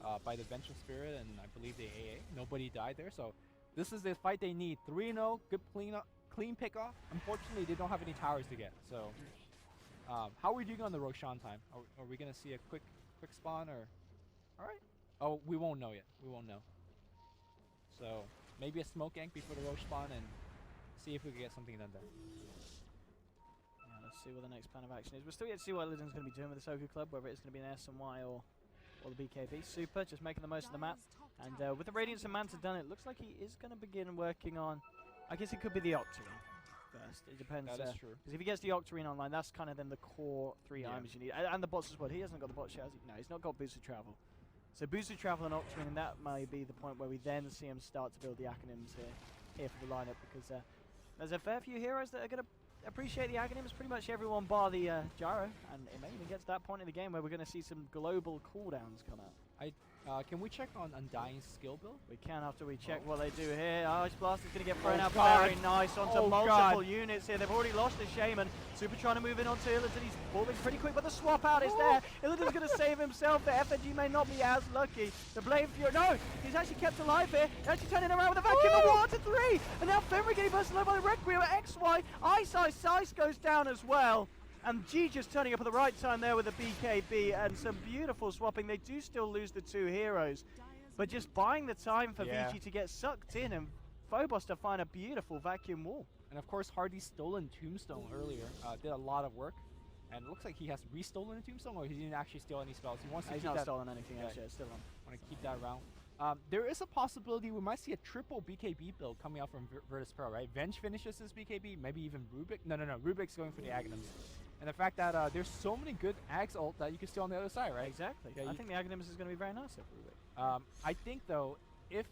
farmed by the Vengeful Spirit and I believe the AA. Nobody died there, so this is the fight they need. 3-0, good clean pick off. Unfortunately, they don't have any towers to get. So, how are we doing on the Roshan time? Are we gonna see a quick spawn or? All right. Oh, we won't know yet. We won't know. So maybe a smoke gank before the Rosh spawn and see if we can get something done there. Yeah, let's see what the next plan of action is. We're still yet to see what Illidan's going to be doing with this Oku Club, whether it's going to be an SMY or the BKB. Super, just making the most of the map. And with the Radiance and Manta done, it looks like he is going to begin working on, I guess it could be the Octarine first. It depends. That is true. Because if he gets the Octarine online, that's kind of then the core 3 Yeah. items you need. And the bots as well. He hasn't got the bots yet, has he? No, he's not got boosted travel. So boosted travel and Octarine, and that may be the point where we then see him start to build the Acronyms here for the lineup, because there's a fair few heroes that are going to appreciate the Acronyms, pretty much everyone bar the Gyro, and it may even get to that point in the game where we're going to see some global cooldowns come out. Can we check on Undying's skill build? We can after we check what they do here. Ice Blast is going to get thrown Oh out God. very nice onto Oh multiple God. units here. They've already lost the Shaman. Super trying to move in onto Illidan. He's falling pretty quick, but the swap out is there. Illidan's going to save himself. The FNG may not be as lucky. The Blade Fury, no, he's actually kept alive here. He's actually turning around with a vacuum. The 1 to 3. And now Fenrir getting burst alive by the Requiem. XY. Ice goes down as well. And G just turning up at the right time there with the BKB and some beautiful swapping. They do still lose the 2 heroes, but just buying the time for Yeah. VICI to get sucked in and Phobos to find a beautiful vacuum wall. And of course, Hardy's stolen Tombstone earlier. Did a lot of work. And it looks like he has restolen a Tombstone, or he didn't actually steal any spells. He wants to He's keep not that. stolen anything Yeah. else yet, still on. Want to keep that around. There is a possibility we might see a triple BKB build coming out from Virtus Pro, right? Venge finishes his BKB, maybe even Rubik. No. Rubik's going for the Aghanims. And the fact that there's so many good Ags ult that you can steal on the other side, right? Exactly. Yeah, I you think the Aghanims is going to be very nice there for Rubik. I think, though, if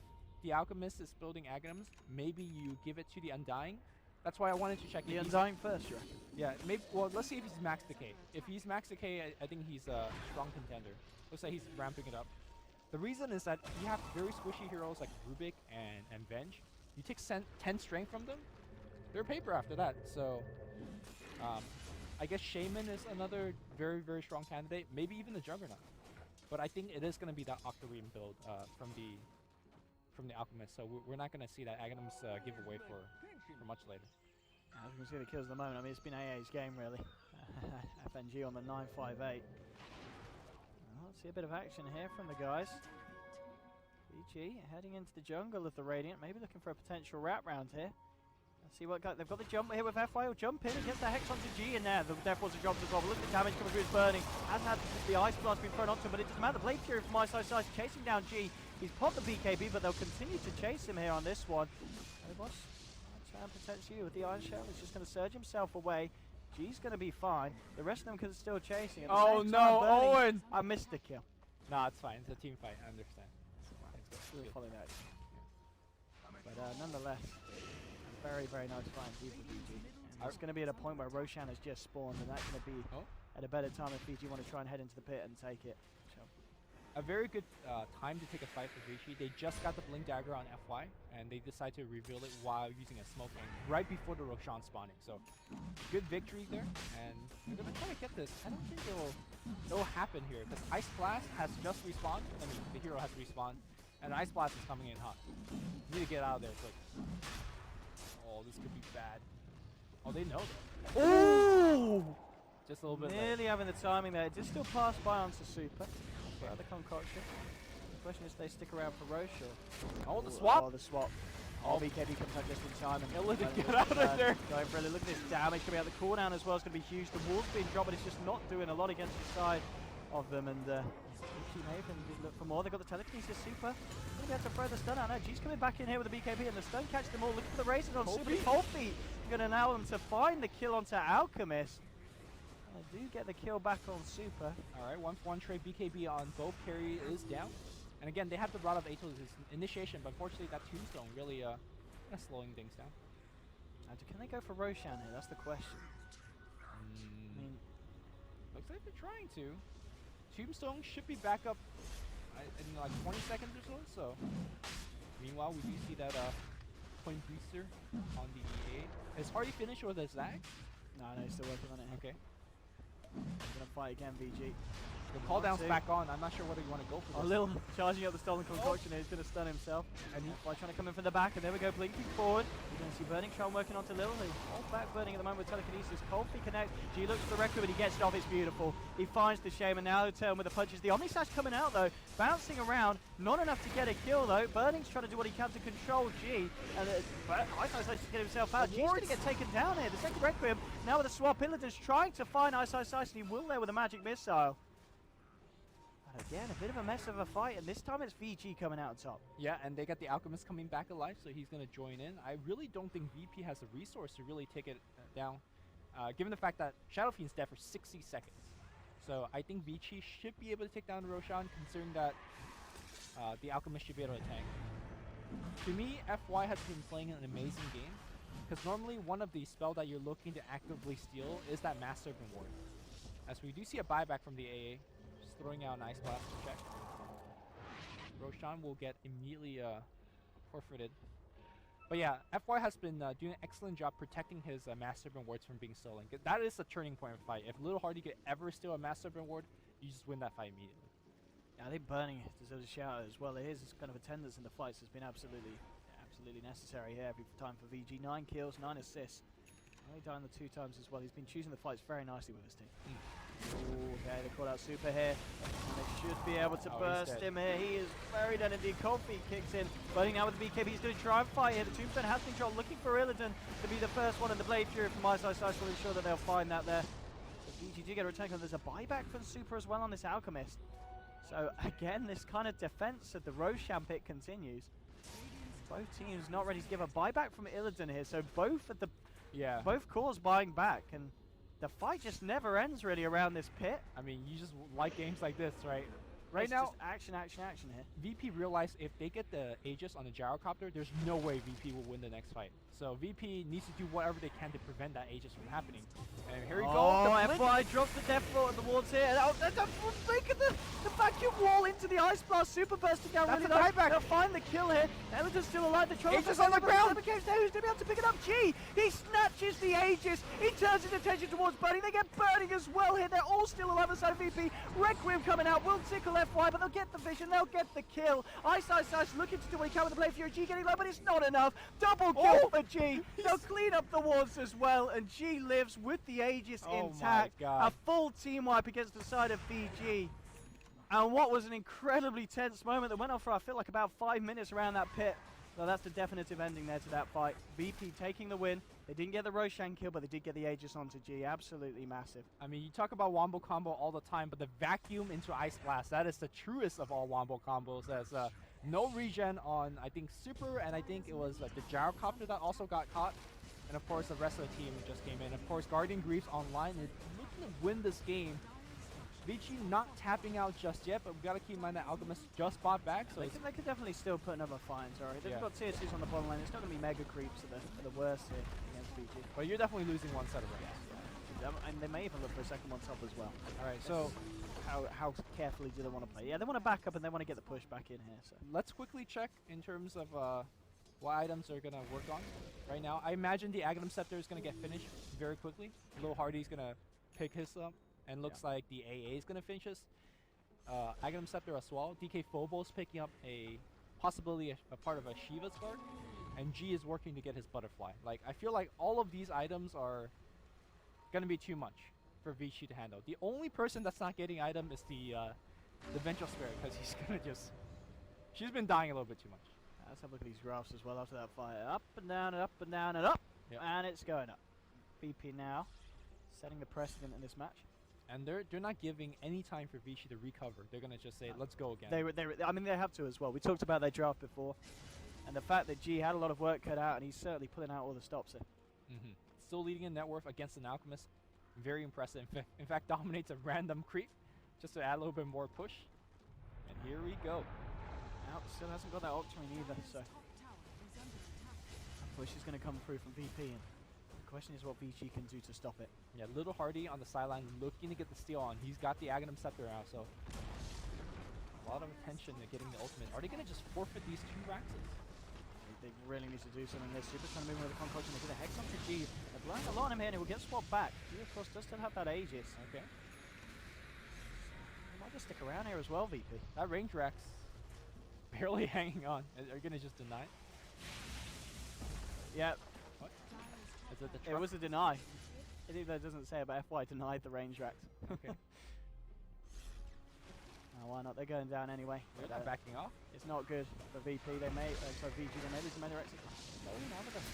the Alchemist is building Aghanims, maybe you give it to the Undying. That's why I wanted to check The if he's- Undying first, you reckon? Yeah, maybe. Well, let's see if he's max decay. If he's max decay, I think he's a strong contender. Looks like he's ramping it up. The reason is that you have very squishy heroes like Rubik and Venge. You take 10 strength from them, they're paper after that. So, I guess Shaman is another very, very strong candidate. Maybe even the Juggernaut. But I think it is going to be that Octarine build from the Alchemist. So we're not going to see that Aghanims giveaway for much later. As we can see the kills at the moment, I mean, it's been AA's game, really. FNG on the 958. Well, let's see a bit of action here from the guys. VG heading into the jungle of the Radiant, maybe looking for a potential wrap round here. Let's see what they've got the jump here with FY. Will jump in and gets the Hex onto G in there. The Death Water drops as well. But look at the damage coming through, his burning. Hasn't had the Ice Blast being thrown onto him, but it doesn't matter. Blade Fury from Ice chasing down G. He's popped the BKB, but they'll continue to chase him here on this one. Phobos, potentially with the Iron Shell, he's just going to surge himself away. G's going to be fine. The rest of them can still chasing. At the Oh same no, time, Burning- Owen! I missed the kill. Nah, it's fine. It's a team fight. I understand. We'll follow that. But nonetheless, a very, very nice fight indeed for VG. And it's going to be at a point where Roshan has just spawned, and that's going to be at a better time if VG want to try and head into the pit and take it. So A very good time to take a fight for VICI. They just got the Blink Dagger on FY, and they decide to reveal it while using a smoke ring right before the Roshan spawning. So, good victory there, and they're gonna try to get this. I don't think it'll happen here because Ice Blast has just respawned. I mean, the hero has respawned, and Ice Blast is coming in hot. Need to get out of there quick. Oh, this could be bad. Oh, they know that. Ooh! Just a little bit. Nearly having the timing there. It did still pass by onto Super. The concoction. The question is, they stick around for Roche or? Oh, the swap. Oh, the swap. Oh, BKB comes out just in time. And Illidan, get out of there. Going for it. Look at this damage coming out. The cooldown as well is going to be huge. The wall's being dropped, but it's just not doing a lot against the side of them. And Maven did look for more. They got the telekinesis Super. Maybe have to throw the stun out. No, G's coming back in here with the BKB, and the stun catch them all. Looking for the races on Super. Cold Feet going to allow them to find the kill onto Alchemist. I do get the kill back on Super. Alright, 1-for-1 trade. BKB on both carry is down. And again, they have the Rod of Atos' initiation, but unfortunately that tombstone really kind of slowing things down. Can they go for Roshan here? That's the question. I mean, looks like they're trying to. Tombstone should be back up in like 20 seconds or so. Meanwhile, we do see that point booster on the EA. Is Hardy finished with a Zag? no, he's still working on it. Okay. Gonna fight again, VG. The call down's back on. I'm not sure whether you want to go for A this. little charging up the stolen concoction here. He's going to stun himself. And he's trying to come in from the back. And there we go, blinking forward. You're going to see Burning Charm working onto Lil. He holds back Burning at the moment with telekinesis. Cold Feet connect. G looks for the record, but he gets it off. It's beautiful. He finds the shame, and now he'll turn with the punches. The Omni Slash coming out though, bouncing around. Not enough to get a kill though. Burning's trying to do what he can to control G. And Ice Ice to get himself out. G's going to get taken down here. The second Requiem now with a swap. Illidan's trying to find Ice Ice, and he will there with a magic missile. Again, a bit of a mess of a fight, and this time it's VG coming out on top. Yeah, and they got the Alchemist coming back alive, so he's going to join in. I really don't think VP has the resource to really take it down, given the fact that Shadow Fiend's dead for 60 seconds. So I think VG should be able to take down Roshan, considering that the Alchemist should be able to tank. To me, FY has been playing an amazing game, because normally one of the spells that you're looking to actively steal is that Mass Serpent Ward. As we do see a buyback from the AA. Throwing out an Ice Blast to check. Roshan will get immediately forfeited. But yeah, FY has been doing an excellent job protecting his Mass Serpent Wards from being stolen. That is a turning point of the fight. If Little Hardy could ever steal a Mass Serpent Ward, you just win that fight immediately. Yeah, I think Burning deserves a shout out as well. His kind of attendance in the fights has been absolutely necessary here. Every time for VG. 9 kills, 9 assists. Only dying the 2 times as well. He's been choosing the fights very nicely with his team. Ooh, okay, they call out Super here. And they should be able to burst him here. He is very dead indeed. Cold Feet kicks in. Burning now with the BKB. He's going to try and fight here. The Tombstone has been dropped, looking for Illidan to be the first one. And the Blade Fury from Ice Ice will ensure that they'll find that there. So VG do get a return. There's a buyback from Super as well on this Alchemist. So again, this kind of defense of the Roshan pit continues. Both teams not ready to give a buyback from Illidan here. So both of the both cores buying back, and the fight just never ends really around this pit. I mean, you just like games like this, right? Right It's now, just action here. VP realized if they get the Aegis on the gyrocopter, there's no way VP will win the next fight. So VP needs to do whatever they can to prevent that Aegis from happening. And here we go. Oh, FY drops the death floor at the wards here. Oh, look at the vacuum wall into the Ice Blast. Super bursting down. That's really a nice. buyback. They'll find the kill here. Illidan's still alive. The troll Aegis on the ground. Who's going to be able to pick it up? G. He snatches the Aegis. He turns his attention towards Burning. They get Burning as well here. They're all still alive on the side of VP. Requiem coming out will tickle FY, but they'll get the vision. They'll get the kill. Ice looking to do what he can with the Blade Fury. G getting low, but it's not enough. Double kill for G. They'll clean up the wards as well, and G lives with the Aegis intact. A full team wipe against the side of VG. And what was an incredibly tense moment that went on for, I feel like, about 5 minutes around that pit. So that's the definitive ending there to that fight. VP taking the win. They didn't get the Roshan kill, but they did get the Aegis onto G. Absolutely massive. I mean, you talk about wombo combo all the time, but the vacuum into Ice Blast, that is the truest of all wombo combos. As no regen on, I think, Super, and I think it was the gyrocopter that also got caught. And of course, the rest of the team just came in. Of course, Guardian Griefs online is looking to win this game. VICI not tapping out just yet, but we gotta keep in mind that Alchemist just bought back, so They could definitely still put another fight into it. They've Yeah. got tier 2s on the bottom line. It's not going to be mega creeps at the worst here against VG. but you're definitely losing one set of ranks. And they may even look for a second one top as well. All right, so How carefully do they want to play? Yeah, they want to back up and they want to get the push back in here. So let's quickly check in terms of what items are gonna work on right now. I imagine the Aghanim Scepter is gonna get finished very quickly. Lil Hardy's gonna pick his up, and looks like the AA is gonna finish his. Aghanim Scepter as well. DK Phobos picking up a possibility a part of a Shiva's card, and G is working to get his Butterfly. Like, I feel like all of these items are gonna be too much for VICI to handle. The only person that's not getting item is the Vengeful Spirit, because he's gonna just. She's been dying a little bit too much. let's have a look at these graphs as well after that fight. Up and down and up and down and up. Yep. And it's going up. VP now setting the precedent in this match. And they're not giving any time for VICI to recover. They're gonna just say, "Let's go again." I mean, they have to as well. We talked about their draft before, and the fact that G had a lot of work cut out, and he's certainly pulling out all the stops here. Still leading in net worth against an Alchemist. Very impressive. In fact, dominates a random creep just to add a little bit more push. And here we go. Now, still hasn't got that Octarine either, so Top tower is under attack. push is going to come through from VP, and the question is what VG can do to stop it. Yeah, Little Hardy on the sideline looking to get the steal on. He's got the Aghanim Scepter now, so a lot of attention to getting the ultimate. Are they going to just forfeit these 2 Raxes? They really need to do something. They're super trying to move with the concoction. They get a Hex onto G. They're blowing a lot on him here, and he will get swapped back. G, of course, does still have that Aegis. Okay. He might just stick around here as well, VP. That range Rax barely hanging on. Are you going to just deny it? Yeah, Is it the it truck? was a deny. It either doesn't say it, but FY denied the range racks. Okay. Why not? They're going down anyway. They're But, not backing off. it's not good for VP. They may, sorry, VG. They may lose the meta Rexes.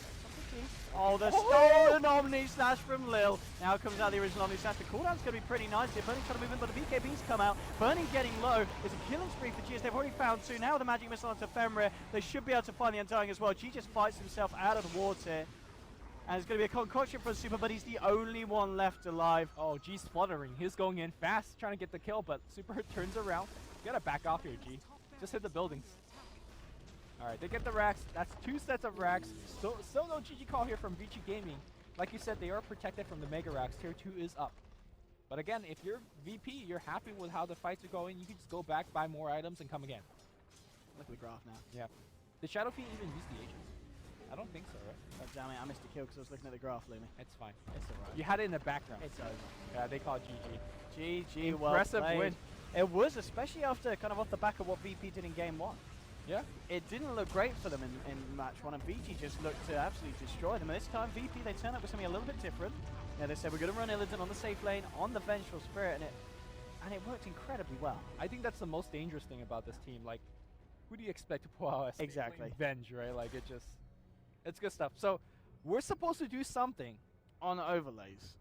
Oh, the stolen Omni Slash from Lil. Now comes out the original Omni Slash. The cooldown's going to be pretty nice here. Burning trying to move in, but the BKB's come out. Burning getting low. It's a killing spree for G as they've already found 2. Now the Magic Missile onto Fenrir. They should be able to find the Undying as well. G just fights himself out of the water. And it's going to be a concoction for Super, but he's the only one left alive. Oh, G's fluttering. He's going in fast, trying to get the kill, but Super turns around. You gotta back off here, G. Just hit the buildings. Alright, they get the racks. That's 2 sets of racks. Still no GG call here from VICI Gaming. Like you said, they are protected from the mega racks. Tier 2 is up. But again, if you're VP, you're happy with how the fights are going, you can just go back, buy more items, and come again. Look at the graph now. Yeah. Did Shadow Fiend even use the Aegis? I don't think so, right? Oh, damn it, I missed a kill because I was looking at the graph, Lumi. It's fine. It's alright. You had it in the background. It's over. Yeah, they call it GG. GG, well Impressive played. win. It was, especially after kind of off the back of what VP did in game 1. Yeah. It didn't look great for them in match 1, and VG just looked to absolutely destroy them. And this time, VP, they turned up with something a little bit different. Yeah, they said, we're going to run Illidan on the safe lane, on the Vengeful Spirit, and it worked incredibly well. I think that's the most dangerous thing about this team. Like, who do you expect to pull out as Exactly. Venge, right? Like, it's good stuff. So, we're supposed to do something. On overlays.